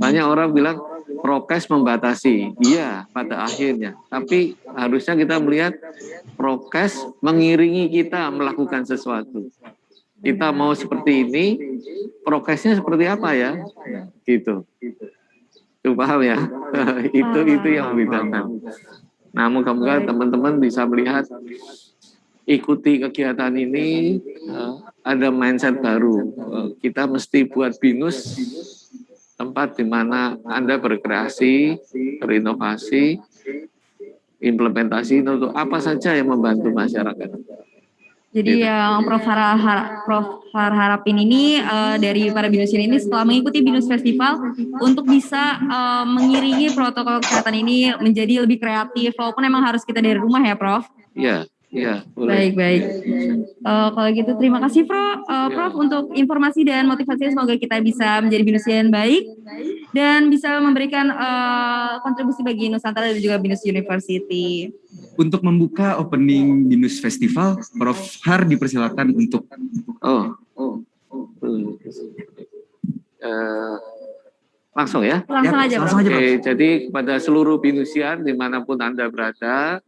Banyak orang bilang prokes membatasi. Iya, pada akhirnya. Tapi harusnya kita melihat prokes mengiringi kita melakukan sesuatu. Kita mau seperti ini, prokesnya seperti apa ya? Gitu. Itu paham ya? itu yang membedakan. Nah, moga-moga teman-teman bisa melihat, ikuti kegiatan ini, ada mindset baru. Kita mesti buat Binus tempat di mana Anda berkreasi, berinovasi, implementasi untuk apa saja yang membantu masyarakat. Jadi yang Prof harapin ini dari para binus ini setelah mengikuti Binus Festival untuk bisa mengiringi protokol kesehatan ini menjadi lebih kreatif walaupun emang harus kita dari rumah ya Prof. Iya, boleh. Baik. Kalau gitu terima kasih Prof untuk informasi dan motivasinya, semoga kita bisa menjadi binus yang baik dan bisa memberikan kontribusi bagi Nusantara dan juga Binus University. Untuk membuka opening Binus Festival, Prof Har dipersilakan untuk langsung ya. Langsung aja Prof. Oke, jadi kepada seluruh binusian dimanapun Anda berada,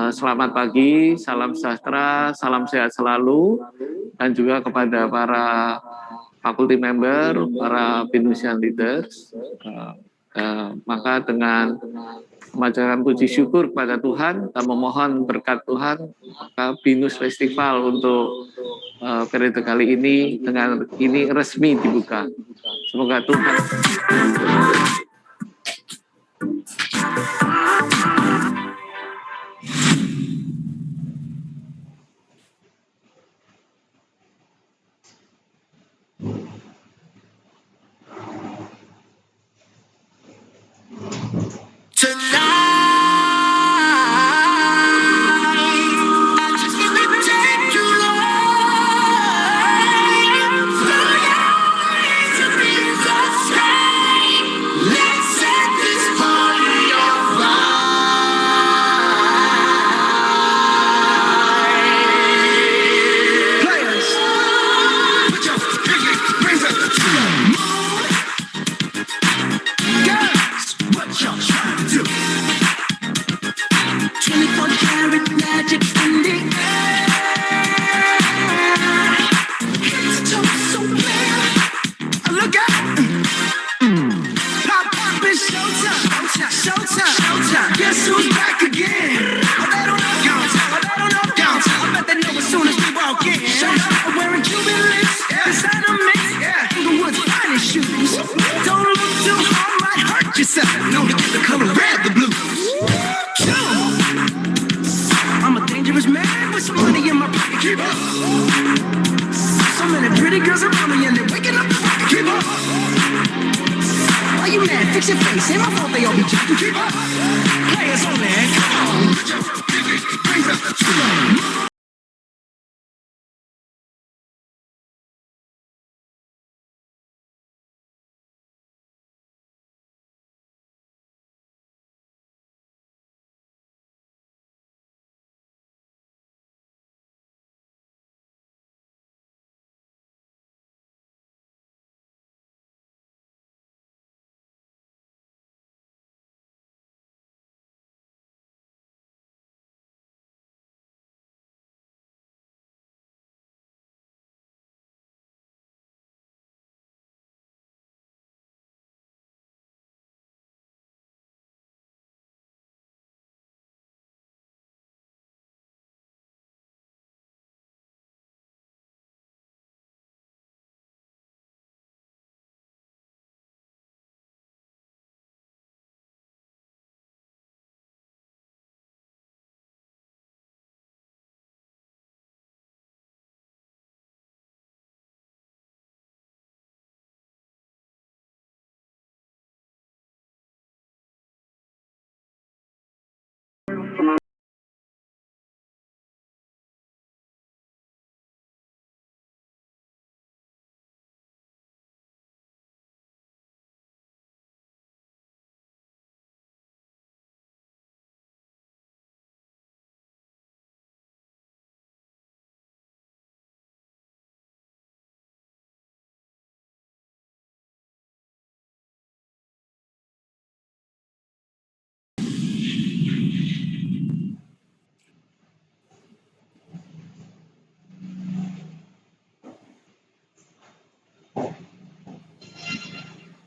selamat pagi, salam sejahtera, salam sehat selalu, dan juga kepada para faculty member, para binusian leaders. Maka dengan memanjatkan puji syukur kepada Tuhan dan memohon berkat Tuhan, maka Binus Festival untuk periode kali ini dengan ini resmi dibuka. Semoga Tuhan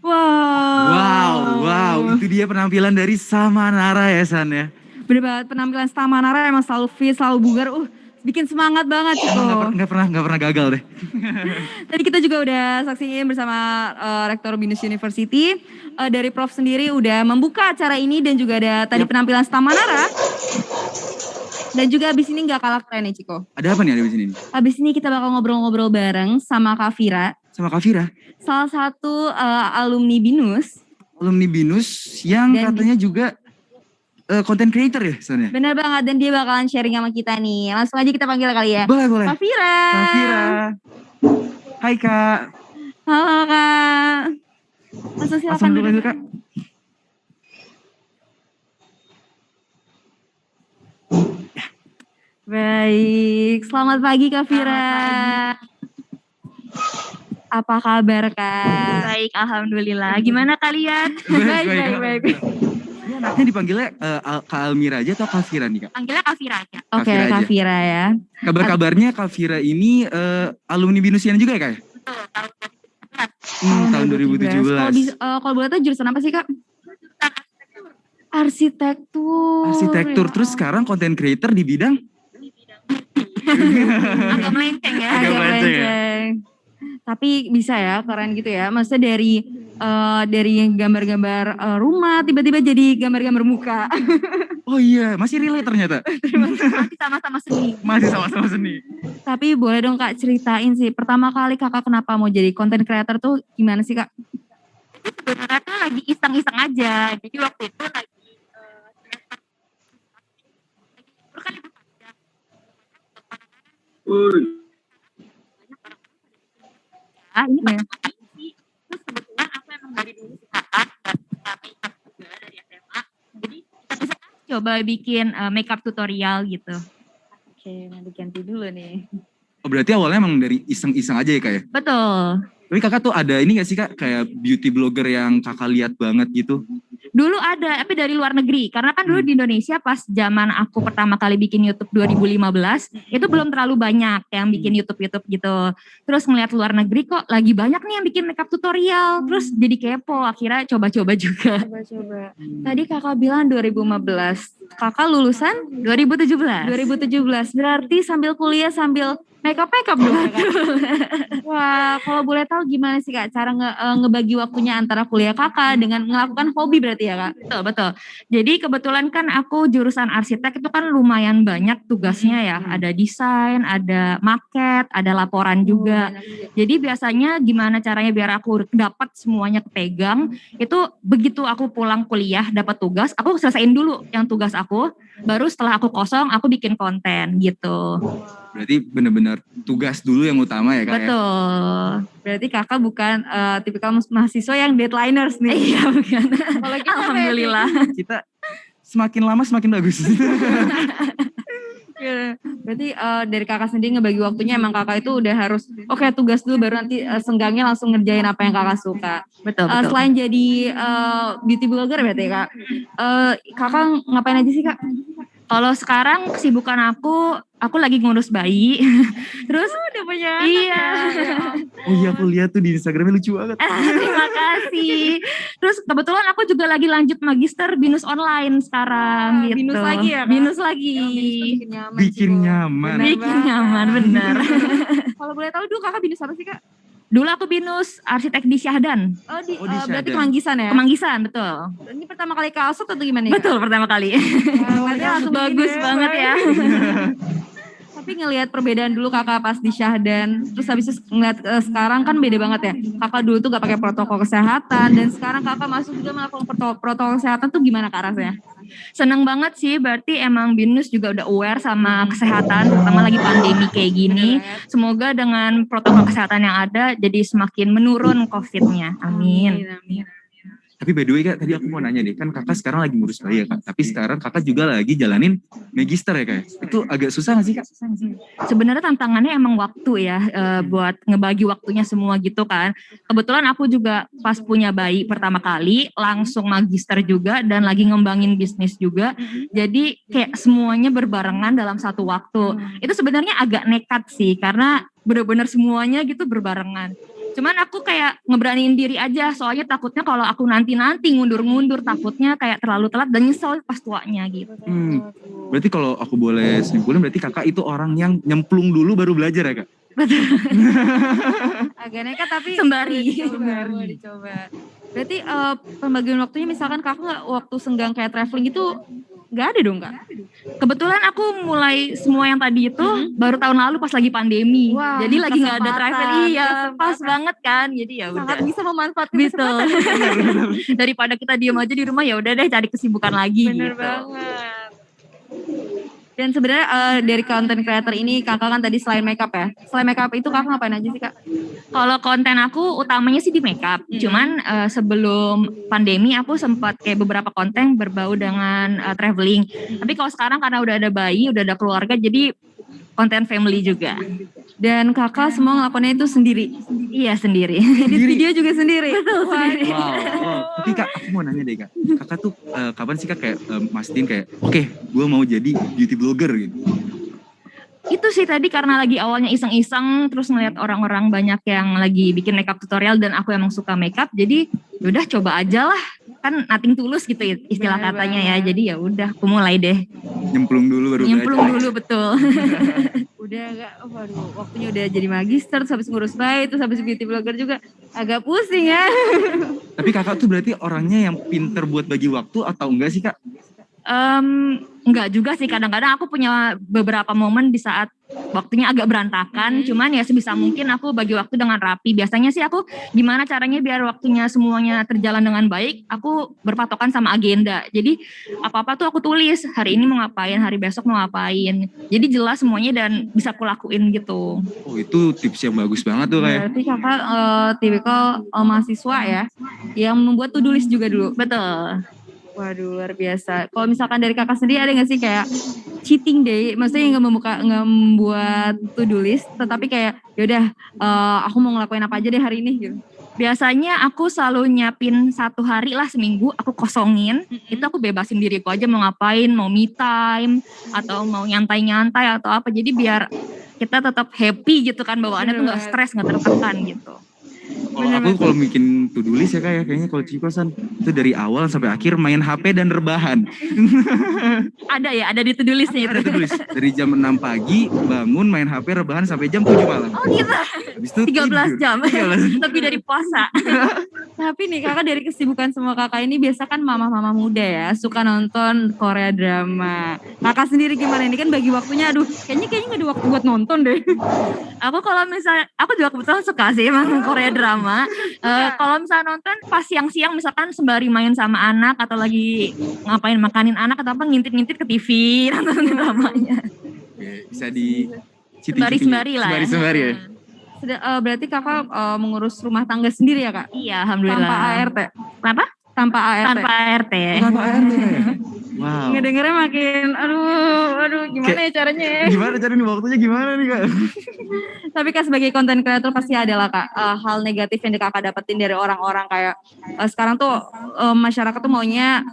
Wow, itu dia penampilan dari Samanara ya San ya. Bener banget, penampilan Samanara emang selalu fit, selalu bugar, bikin semangat banget Ciko. Nggak pernah gagal deh. Tadi kita juga udah saksiin bersama Rektor Binus University, dari Prof sendiri udah membuka acara ini dan juga ada tadi penampilan Samanara. Dan juga abis ini gak kalah keren nih Ciko. Ada apa nih ada di sini? Abis ini kita bakal ngobrol-ngobrol bareng sama Kak Vira. Sama Kak Vira, Salah satu alumni BINUS. alumni BINUS yang Dan katanya juga content creator ya sebenarnya. Benar banget, dan dia bakalan sharing sama kita nih. Langsung aja kita panggil kali ya. Boleh, boleh. Kak Vira. Kak Vira. Hai Kak. Halo Kak. Langsung silakan Langsung dulu duduk. Kak. Baik, selamat pagi Kak Vira. Apa kabar Kak? Baik, alhamdulillah. Gimana kalian? Baik. Ini anaknya dipanggilnya Kak Almira aja atau Kak Vira nih Kak? Panggilnya Kak Vira aja. Oke, Vira aja. Kak Vira ya. Kabar-kabarnya Kak Vira ini alumni BINUSian juga ya Kak? Tahun 2017. Kalau boleh tahu jurusan apa sih Kak? Arsitektur. Arsitektur, terus sekarang content creator di bidang? Agak melenceng ya. Agak Agak melenceng ya? melenceng. Tapi bisa ya, keren gitu ya. Maksudnya dari gambar-gambar rumah tiba-tiba jadi gambar-gambar muka. Oh iya, masih relate ternyata. Masih sama-sama seni. Masih sama-sama seni. Tapi boleh dong Kak ceritain sih, pertama kali Kakak kenapa mau jadi content creator tuh gimana sih Kak? Sebenarnya tuh lagi iseng-iseng aja. Jadi waktu itu lagi ini pertama kali sih. Terus kebetulan aku emang dari dulu suka art dan suka makeup juga dari SMA. Jadi kita bisa coba bikin makeup tutorial gitu. Oke, nanti ganti dulu nih. Oh berarti awalnya emang dari iseng-iseng aja ya Kak ya? Betul. Tapi Kakak tuh ada ini gak sih Kak, kayak beauty blogger yang Kakak lihat banget gitu? Dulu ada, tapi dari luar negeri. Karena kan dulu di Indonesia pas zaman aku pertama kali bikin YouTube 2015, itu belum terlalu banyak yang bikin YouTube gitu. Terus ngeliat luar negeri kok lagi banyak nih yang bikin makeup tutorial. Terus jadi kepo, akhirnya coba-coba juga. Coba-coba. Tadi Kakak bilang 2015. Kakak lulusan 2017. 2017. Berarti sambil kuliah sambil makeup dong ya, Kak? Wah, kalau boleh tahu gimana sih Kak cara ngebagi waktunya antara kuliah Kakak dengan melakukan hobi berarti ya Kak? Betul. Jadi kebetulan kan aku jurusan arsitek itu kan lumayan banyak tugasnya ya. Ada desain, ada maket, ada laporan juga. Jadi biasanya gimana caranya biar aku dapat semuanya kepegang. Itu begitu aku pulang kuliah dapat tugas, aku selesaiin dulu yang tugas aku. Baru setelah aku kosong, aku bikin konten gitu. Berarti benar-benar tugas dulu yang utama ya Kak ya? Betul. Berarti Kakak bukan tipikal mahasiswa yang deadliners nih. Iya bukan. Kalau kita Alhamdulillah. Kita semakin lama semakin bagus. Berarti dari Kakak sendiri ngebagi waktunya emang Kakak itu udah harus oke, tugas dulu baru nanti senggangnya langsung ngerjain apa yang Kakak suka. Betul. Selain jadi beauty blogger berarti Kak, Kakak ngapain aja sih Kak? Kalau sekarang kesibukan aku lagi ngurus bayi. Terus Udah punya iya. Oh iya aku lihat tuh di Instagramnya lucu banget. Terima kasih. Terus kebetulan aku juga lagi lanjut magister BINUS online sekarang gitu. BINUS lagi ya, Kak? BINUS lagi. Bikin nyaman. Bikin nyaman, bener. Kalau boleh tahu dulu Kakak BINUS apa sih Kak? Dulu aku BINUS arsitek di Syahdan. di Berarti Syahdan. Kemanggisan ya? Kemanggisan, betul. Ini pertama kali Kak Asot atau gimana ya? Betul, pertama kali. Berarti langsung Bagus begini banget ya. Tapi ngelihat perbedaan dulu Kakak pas di Syahdan, terus habis itu ngelihat sekarang kan beda banget ya. Kakak dulu tuh gak pakai protokol kesehatan, dan sekarang Kakak masuk juga melakukan protokol kesehatan tuh gimana Kak rasanya? Seneng banget sih, berarti emang BINUS juga udah aware sama kesehatan, terutama lagi pandemi kayak gini. Semoga dengan protokol kesehatan yang ada, jadi semakin menurun COVID-nya. Amin. Tapi by the way Kak, tadi aku mau nanya nih, kan Kakak sekarang lagi ngurus bayi ya Kak, tapi sekarang Kakak juga lagi jalanin magister ya Kak? Itu agak susah gak sih Kak? Sebenarnya tantangannya emang waktu ya, buat ngebagi waktunya semua gitu kan. Kebetulan aku juga pas punya bayi pertama kali, langsung magister juga dan lagi ngembangin bisnis juga. Jadi kayak semuanya berbarengan dalam satu waktu. Itu sebenarnya agak nekat sih, karena benar-benar semuanya gitu berbarengan. Cuman aku kayak ngeberaniin diri aja, soalnya takutnya kalau aku nanti ngundur-ngundur, takutnya kayak terlalu telat dan nyesel pas tuanya gitu. Berarti kalau aku boleh simpulin, berarti Kakak itu orang yang nyemplung dulu baru belajar ya Kak? Agak nekat tapi Sembari. boleh dicoba. Berarti pembagian waktunya misalkan Kakak waktu senggang kayak traveling itu nggak ada dong Kak? Kebetulan aku mulai semua yang tadi itu baru tahun lalu pas lagi pandemi. Wah, Jadi lagi nggak ada kesempatan, travel, iya kesempatan. pas banget kan. Jadi ya Sangat udah. bisa memanfaatkan Betul. kesempatan. Daripada kita diem aja di rumah, ya udah deh cari kesibukan lagi Bener gitu. banget. Dan sebenarnya dari content creator ini kakak kan tadi selain makeup ya. Selain makeup itu kakak ngapain aja sih kak? Kalau konten aku utamanya sih di makeup. Cuman sebelum pandemi aku sempat kayak beberapa konten berbau dengan traveling. Tapi kalau sekarang karena udah ada bayi, udah ada keluarga, jadi konten family juga. Dan kakak semua ngelakuinnya itu sendiri. Iya sendiri. Edit video juga sendiri. Betul sendiri. Wow. Tapi Kak, aku mau nanya deh Kak. Kakak tuh kapan sih Kak kayak mastiin kayak, oke, gue mau jadi beauty blogger gitu. Itu sih tadi karena lagi awalnya iseng-iseng, terus ngeliat orang-orang banyak yang lagi bikin makeup tutorial dan aku emang suka makeup, jadi yaudah coba aja lah, kan nothing tulus gitu istilah Bener katanya ya, banget. jadi ya udah aku mulai deh. Nyemplung dulu baru Nyemplung belajar. dulu betul. Udah agak, waduh waktunya udah jadi magister, terus habis ngurus bayi, terus habis beauty blogger juga. Agak pusing ya. Tapi Kakak tuh berarti orangnya yang pinter buat bagi waktu atau enggak sih Kak? Enggak juga sih, kadang-kadang aku punya beberapa momen di saat waktunya agak berantakan, cuman ya sebisa mungkin aku bagi waktu dengan rapi. Biasanya sih aku gimana caranya biar waktunya semuanya terjalan dengan baik, aku berpatokan sama agenda. Jadi apa-apa tuh aku tulis, hari ini mau ngapain, hari besok mau ngapain. Jadi jelas semuanya dan bisa aku lakuin gitu. Oh itu tips yang bagus banget tuh kayak. Berarti kakak tipikal mahasiswa ya, yang membuat to-do list juga dulu. Betul. Waduh luar biasa. Kalau misalkan dari kakak sendiri ada nggak sih kayak cheating day, maksudnya nggak membuat to-do list, tetapi kayak yaudah aku mau ngelakuin apa aja deh hari ini gitu. Biasanya aku selalu nyiapin 1 hari lah seminggu, aku kosongin, itu aku bebasin diriku aja mau ngapain, mau me time, atau mau nyantai-nyantai atau apa, jadi biar kita tetap happy gitu kan, bawaannya tuh gak stres, gak tertekan gitu. Kalau bikin to-do list ya Kak ya, kayaknya kalau Cikosan itu dari awal sampai akhir main HP dan rebahan. Ada di to-do listnya itu. Ada to-do list. Dari jam 6 pagi bangun main HP rebahan sampai jam 7 malam. Oh gitu, Habis itu 13 jam, 13. lebih dari puasa. Tapi nih kakak dari kesibukan semua kakak ini biasa kan mama-mama muda ya, suka nonton Korea drama. Kakak sendiri gimana? Ini kan bagi waktunya, aduh kayaknya gak ada waktu buat nonton deh. Aku kalau misalnya, aku juga kebetulan suka sih emang Korea drama. Kalau misalnya nonton pas siang-siang misalkan sembari main sama anak atau lagi ngapain makanin anak atau apa, ngintip-ngintip ke TV nonton dramanya. Oke, bisa di Sembari-sembari lah ya. Sembari ya. Berarti kakak mengurus rumah tangga sendiri ya kak? Iya, alhamdulillah. Tanpa ART? Kenapa? Tanpa ART? Tanpa ART. Tanpa ART ya? Wow. Ngedengernya makin, aduh gimana ya caranya ya? Gimana cari nih waktunya gimana nih Kak? Tapi kak sebagai konten kreator pasti ada lah kak hal negatif yang kakak dapetin dari orang-orang kayak sekarang tuh masyarakat tuh maunya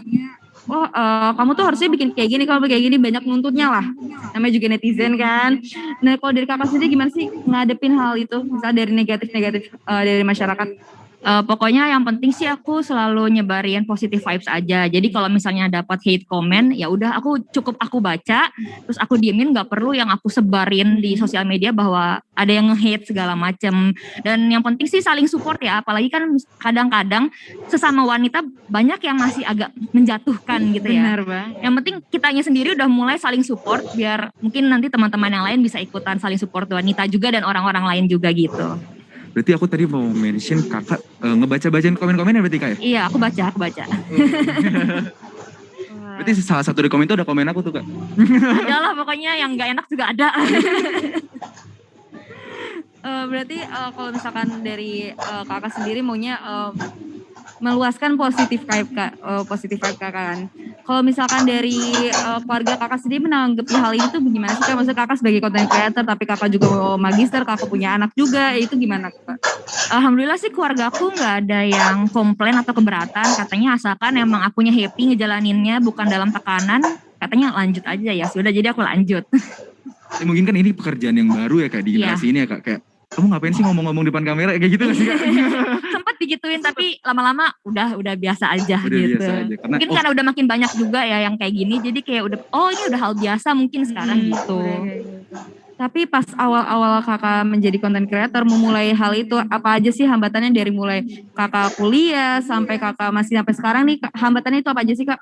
kamu tuh harusnya bikin kayak gini, kalau kayak gini banyak nuntutnya lah. Namanya juga netizen kan. Nah kalau dari kakak sendiri gimana sih ngadepin hal itu? Misalnya dari negatif-negatif dari masyarakat. Pokoknya yang penting sih aku selalu nyebarin positive vibes aja. Jadi kalau misalnya dapat hate comment, ya udah aku baca, terus aku diemin, nggak perlu yang aku sebarin di sosial media bahwa ada yang nge-hate segala macem. Dan yang penting sih saling support ya, apalagi kan kadang-kadang sesama wanita banyak yang masih agak menjatuhkan gitu ya. Benar bang. Yang penting kitanya sendiri udah mulai saling support, biar mungkin nanti teman-teman yang lain bisa ikutan saling support wanita juga dan orang-orang lain juga gitu. Berarti aku tadi mau mention kakak ngebaca-bacain komen-komennya berarti Kak ya? Iya, aku baca. Berarti salah satu di komen itu ada komen aku tuh Kak. Ada lah pokoknya yang gak enak juga ada. Berarti kalau misalkan dari kakak sendiri maunya meluaskan positif vibe kakak kan. Kalau misalkan dari keluarga kakak sendiri menanggapi hal ini tuh gimana sih kak? Maksudnya kakak sebagai content creator tapi kakak juga magister, kakak punya anak juga, itu gimana kak? Alhamdulillah sih keluarga aku nggak ada yang komplain atau keberatan. Katanya asalkan emang akunya happy ngejalaninnya, bukan dalam tekanan. Katanya lanjut aja ya, sudah jadi aku lanjut. Mungkin kan ini pekerjaan yang baru ya Kak di generasi ini ya Kak. Kayak kamu ngapain sih ngomong-ngomong depan kamera kayak gitu gak sih Kak? Sempat digituin tapi lama-lama udah biasa aja Udah gitu. biasa aja. Mungkin karena udah makin banyak juga ya yang kayak gini, jadi kayak udah ini udah hal biasa mungkin sekarang gitu. Tapi pas awal-awal kakak menjadi content creator, memulai hal itu, apa aja sih hambatannya dari mulai kakak kuliah sampai kakak masih sampai sekarang nih, hambatannya itu apa aja sih kak?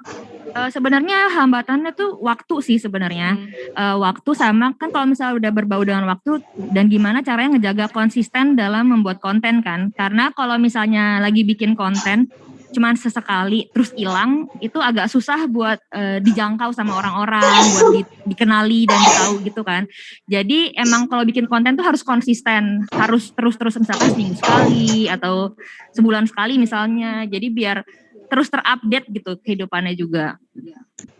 Sebenarnya hambatannya tuh waktu sih sebenarnya. Waktu sama kan kalau misalnya udah berbau dengan waktu dan gimana caranya ngejaga konsisten dalam membuat konten kan. Karena kalau misalnya lagi bikin konten cuman sesekali terus hilang itu agak susah buat dijangkau sama orang-orang, buat dikenali dan tahu gitu kan. Jadi emang kalau bikin konten tuh harus konsisten, harus terus-terus misalkan seminggu sekali atau sebulan sekali misalnya. Jadi biar terus terupdate gitu kehidupannya juga.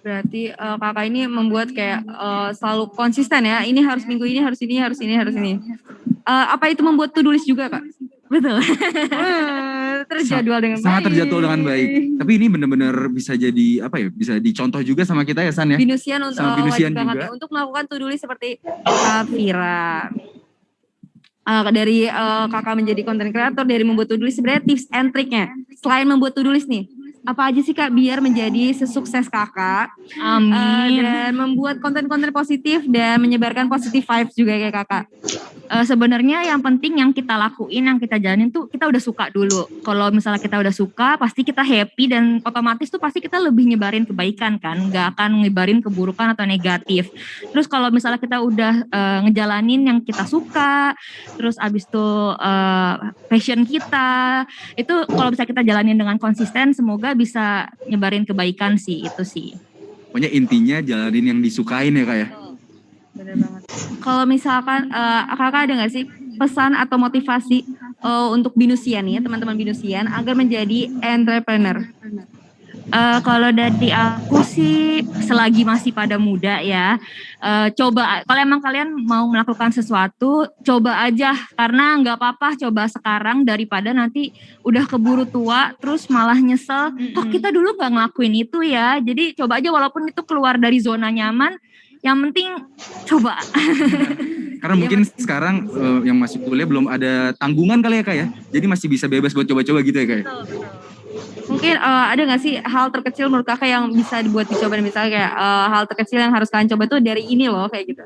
Berarti kakak ini membuat kayak selalu konsisten ya. Ini harus minggu ini, harus ini, harus ini, harus ini. Apa itu membuat to-do list juga kak? Betul. Terjadwal dengan Sangat baik. terjadwal dengan baik. Tapi ini benar-benar bisa jadi apa ya? Bisa dicontoh juga sama kita ya San ya. Binusian untuk Sama Binusian wajib banget juga. ya, untuk melakukan to-do list seperti Kak Vira. Dari kakak menjadi content creator, dari membuat to-do list, sebenarnya tips and triknya selain membuat to-do list nih, apa aja sih kak biar menjadi sesukses kakak? Amin. Dan membuat konten-konten positif dan menyebarkan positive vibes juga kayak kakak. Sebenarnya yang penting yang kita lakuin, yang kita jalanin tuh kita udah suka dulu. Kalau misalnya kita udah suka, pasti kita happy dan otomatis tuh pasti kita lebih nyebarin kebaikan kan, nggak akan nyebarin keburukan atau negatif. Terus kalau misalnya kita udah ngejalanin yang kita suka, terus abis itu passion kita, itu kalau bisa kita jalanin dengan konsisten, semoga bisa nyebarin kebaikan sih, itu sih. Pokoknya intinya jalanin yang disukain ya kak ya. Bener banget. Kalau misalkan kakak ada nggak sih pesan atau motivasi untuk Binusian nih, teman-teman Binusian agar menjadi entrepreneur? Kalau dari aku sih selagi masih pada muda ya, coba kalau emang kalian mau melakukan sesuatu, coba aja karena nggak apa-apa coba sekarang daripada nanti udah keburu tua terus malah nyesel. Kok kita dulu nggak ngelakuin itu ya? Jadi coba aja walaupun itu keluar dari zona nyaman, yang penting coba. Karena mungkin sekarang yang masih kuliah belum ada tanggungan kali ya kak ya. Jadi masih bisa bebas buat coba-coba gitu ya kak ya. Mungkin ada nggak sih hal terkecil menurut kakak yang bisa dibuat dicoba, misalnya kayak hal terkecil yang harus kalian coba tuh dari ini loh kayak gitu.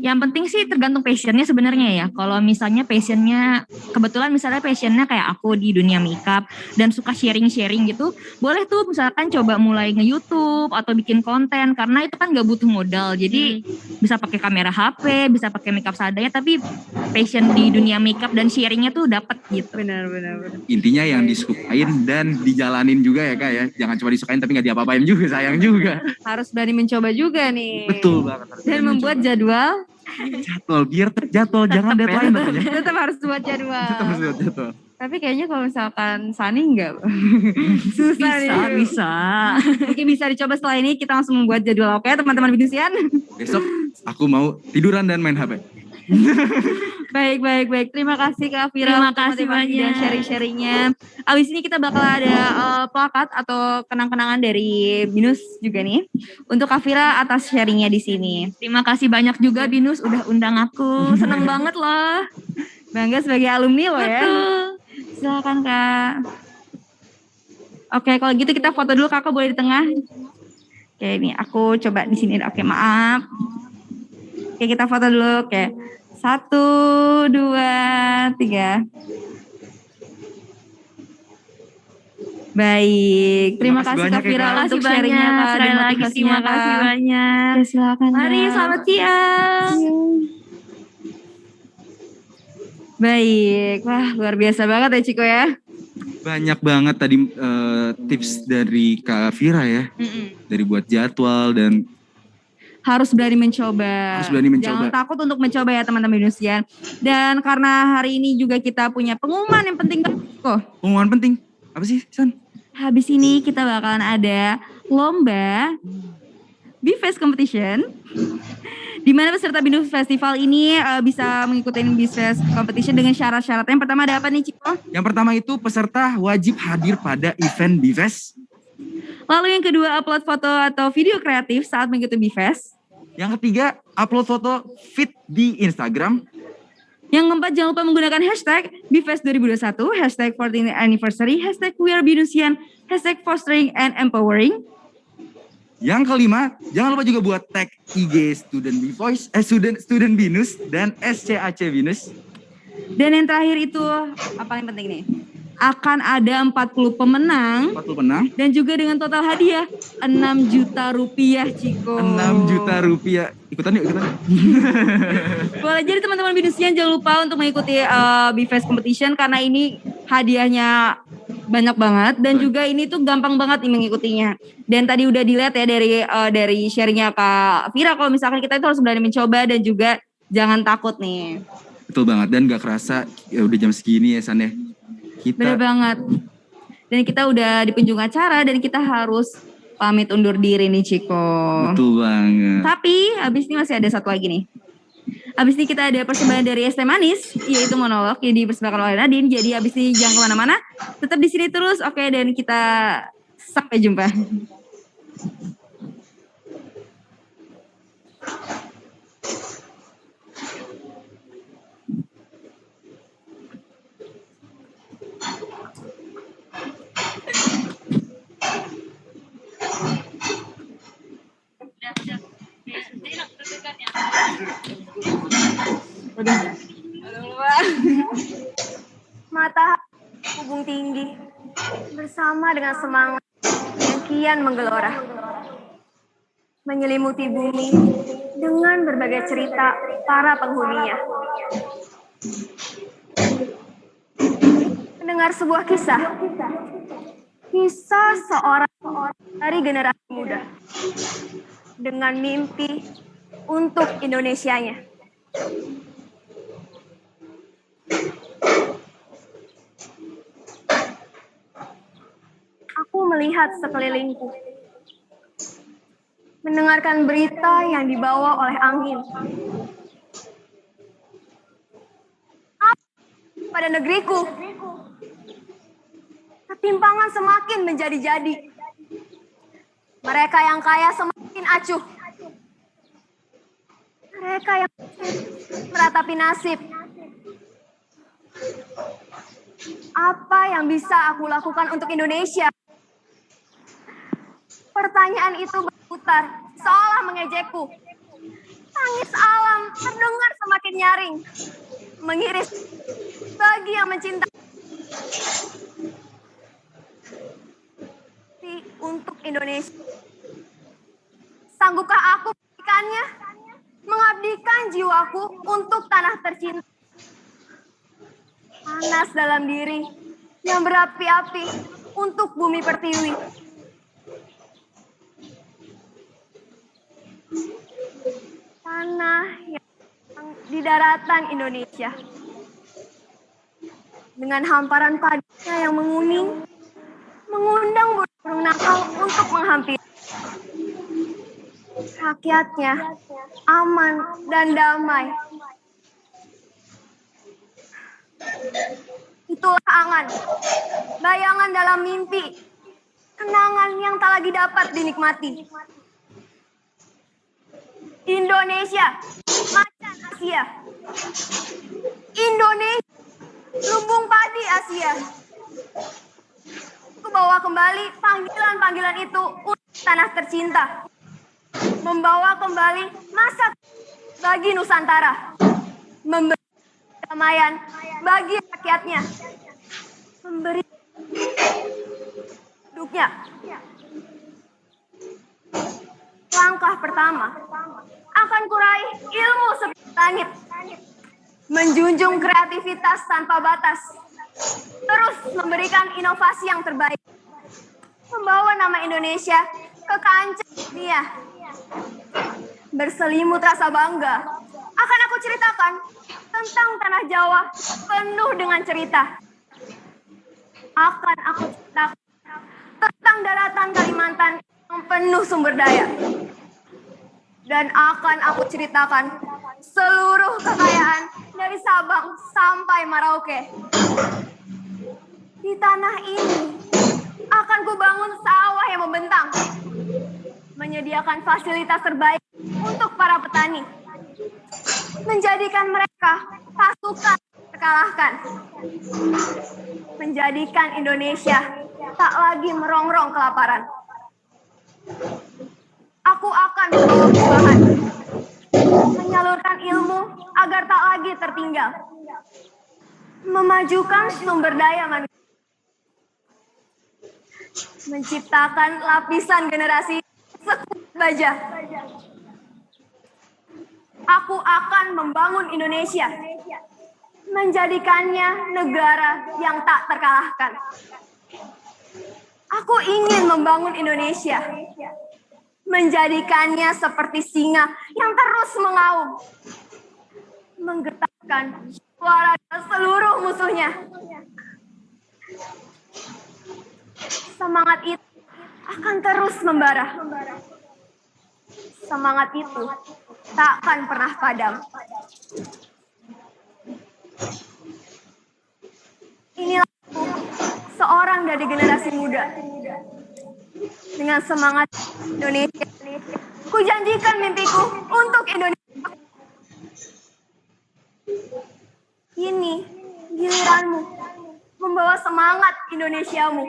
Yang penting sih tergantung passionnya sebenarnya ya. Kalau misalnya passionnya, kebetulan misalnya passionnya kayak aku di dunia makeup dan suka sharing-sharing gitu, boleh tuh misalkan coba mulai nge-YouTube atau bikin konten karena itu kan gak butuh modal. Jadi bisa pakai kamera HP, bisa pakai makeup seadanya, tapi passion di dunia makeup dan sharingnya tuh dapat gitu. Benar. Intinya yang disukain dan dijalanin juga ya kak ya. Jangan cuma disukain tapi gak diapa-apain juga, sayang juga. Harus berani mencoba juga nih. Betul banget. Dan membuat jadwal. Biar terjadwal, jangan deadline katanya. Tetap harus buat jadwal. Tetap harus buat jadwal. Tapi kayaknya kalau misalkan Sani enggak. Susah nih. Bisa. Mungkin bisa dicoba setelah ini, kita langsung membuat jadwal. Oke teman-teman Binusian. Besok aku mau tiduran dan main HP. Baik. Terima kasih Kak Vira. Terima untuk kasih motivasi dan banyak. sharing-sharingnya. Abis ini kita bakal ada plakat atau kenang-kenangan dari Binus juga nih. Untuk Kak Vira atas sharingnya di sini. Terima kasih banyak juga Binus udah undang aku. Seneng banget loh. Bangga sebagai alumni loh ya. Betul. Silakan Kak. Oke, kalau gitu kita foto dulu, Kakak boleh di tengah. Oke, ini aku coba di sini. Oke, maaf. Oke, kita foto dulu. Oke. 1, 2, 3. Baik. Terima kasih Kak Vira untuk sharingnya Kak. Sekali dan lagi motivasinya, terima kasih Kak. banyak. Oke, silakan. Mari Kak. selamat siang. Baik. Wah, luar biasa banget ya Ciko ya. Banyak banget tadi tips dari Kak Vira ya. Dari buat jadwal dan Harus berani mencoba. Harus berani mencoba. Jangan takut untuk mencoba ya teman-teman Binusian. Dan karena hari ini juga kita punya pengumuman yang penting kok. pengumuman penting. Apa sih, San? Habis ini kita bakalan ada lomba BeFest Competition. Di mana peserta Binus Festival ini bisa mengikuti BeFest Competition dengan syarat-syaratnya. Yang pertama ada apa nih Ciko? Yang pertama itu peserta wajib hadir pada event BeFest. Lalu yang kedua upload foto atau video kreatif saat mengikuti BeFest. Yang ketiga, upload foto feed di Instagram. Yang keempat, jangan lupa menggunakan hashtag BeFest 2021, hashtag 14th anniversary, hashtag We Are Binusian, hashtag fostering and empowering. Yang kelima, jangan lupa juga buat tag IG Student BeVoice, Student Binus dan SCAC Binus. Dan yang terakhir itu, apa yang penting nih? akan ada 40 pemenang 40 penang, dan juga dengan total hadiah 6 juta rupiah, Ciko. 6 juta rupiah. Ikutan yuk. Boleh, jadi teman-teman Binusian jangan lupa untuk mengikuti BFest Competition karena ini hadiahnya banyak banget dan juga ini tuh gampang banget nih mengikutinya. Dan tadi udah dilihat ya dari sharingnya Kak Vira kalau misalkan kita itu harus berani mencoba dan juga jangan takut nih. Betul banget, dan gak kerasa ya udah jam segini ya San ya. Bener banget. Dan kita udah di penjuru acara dan kita harus pamit undur diri nih, Ciko. Betul banget. Tapi abis ini masih ada satu lagi nih. Abis ini kita ada persembahan dari Es Teh Manis, yaitu monolog yang dipersembahkan oleh Nadine. Jadi abis ini jangan kemana-mana, tetap di sini terus, oke? Dan kita sampai jumpa. Mata hubung tinggi bersama dengan semangat yang kian menggelora, menyelimuti bumi dengan berbagai cerita para penghuninya. Mendengar sebuah kisah seorang dari generasi muda dengan mimpi untuk Indonesianya. Aku melihat sekelilingku, mendengarkan berita yang dibawa oleh angin. Pada negeriku, ketimpangan semakin menjadi-jadi. Mereka yang kaya semakin acuh. Mereka yang meratapi nasib. Apa yang bisa aku lakukan untuk Indonesia? Pertanyaan itu berputar, seolah mengejekku. Tangis alam terdengar semakin nyaring, mengiris bagi yang mencintai. Untuk Indonesia, sanggupkah aku mengabdikannya? Mengabdikan jiwaku untuk tanah tercinta. Panas dalam diri yang berapi-api untuk bumi pertiwi. Tanah yang di daratan Indonesia. Dengan hamparan padinya yang menguning, mengundang burung nakal untuk menghampiri. Rakyatnya aman dan damai. Itulah angan, bayangan dalam mimpi, kenangan yang tak lagi dapat dinikmati. Indonesia, macan Asia. Indonesia, lumbung padi Asia. Aku bawa kembali panggilan-panggilan itu untuk tanah tercinta. Membawa kembali masa bagi Nusantara. Memberi kedamaian bagi rakyatnya. Memberi hidupnya. Langkah pertama akan kurai ilmu seperti langit. Menjunjung kreativitas tanpa batas. Terus memberikan inovasi yang terbaik. Membawa nama Indonesia ke kancah dunia. Berselimut rasa bangga. Akan aku ceritakan tentang tanah Jawa penuh dengan cerita. Akan aku ceritakan tentang daratan Kalimantan yang penuh sumber daya. Dan akan aku ceritakan seluruh kekayaan dari Sabang sampai Merauke. Di tanah ini akan kubangun sawah yang membentang. Menyediakan fasilitas terbaik untuk para petani. Menjadikan mereka pasukan terkalahkan. Menjadikan Indonesia tak lagi merongrong kelaparan. Aku akan membawa perubahan. Menyalurkan ilmu agar tak lagi tertinggal. Memajukan sumber daya manusia. menciptakan lapisan generasi sekuat baja. Aku akan membangun Indonesia, menjadikannya negara yang tak terkalahkan. Aku ingin membangun Indonesia, menjadikannya seperti singa yang terus mengaum, menggetarkan suara seluruh musuhnya. Semangat itu akan terus membara. Semangat itu tak akan pernah padam. Inilah aku, seorang dari generasi muda. Dengan semangat Indonesia, ku janjikan mimpiku untuk Indonesia. Kini giliranmu membawa semangat Indonesiamu.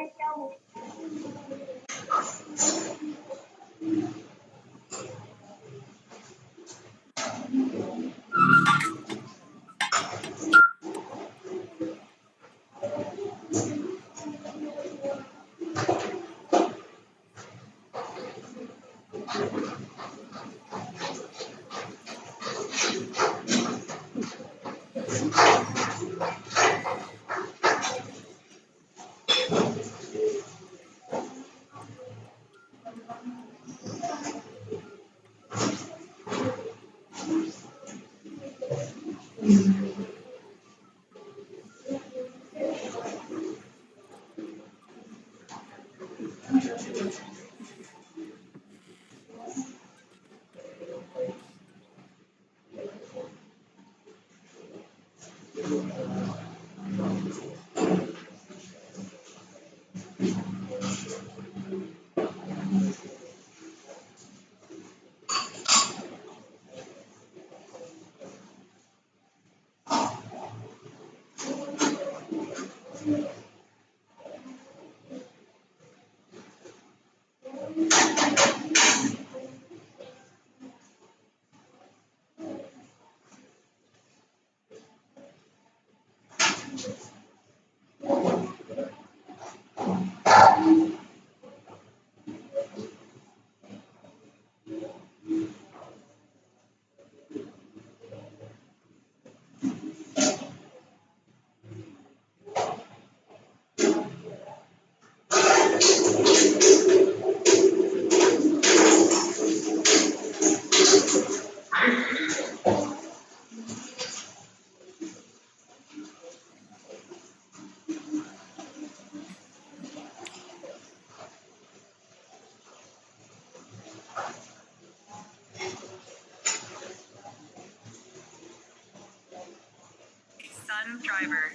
Driver.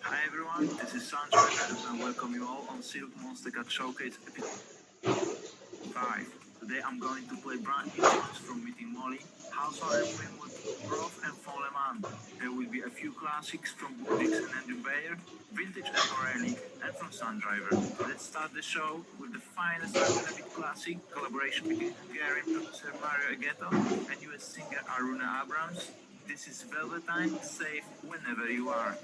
Hi everyone, this is Sun Driver and I welcome you all on Silk Monster Cat Showcase episode 5. Today I'm going to play brand new tunes from Meeting Molly, House on Winwood, Prof and Folleman. There will be a few classics from Bootix and Andrew Bayer, Vintage and Corelli, and from Sun Driver. Let's start the show with the finest Beat classic collaboration between Hungarian producer Mario Egetto and US singer Aruna Abrams. This is Velvetine, safe whenever you are.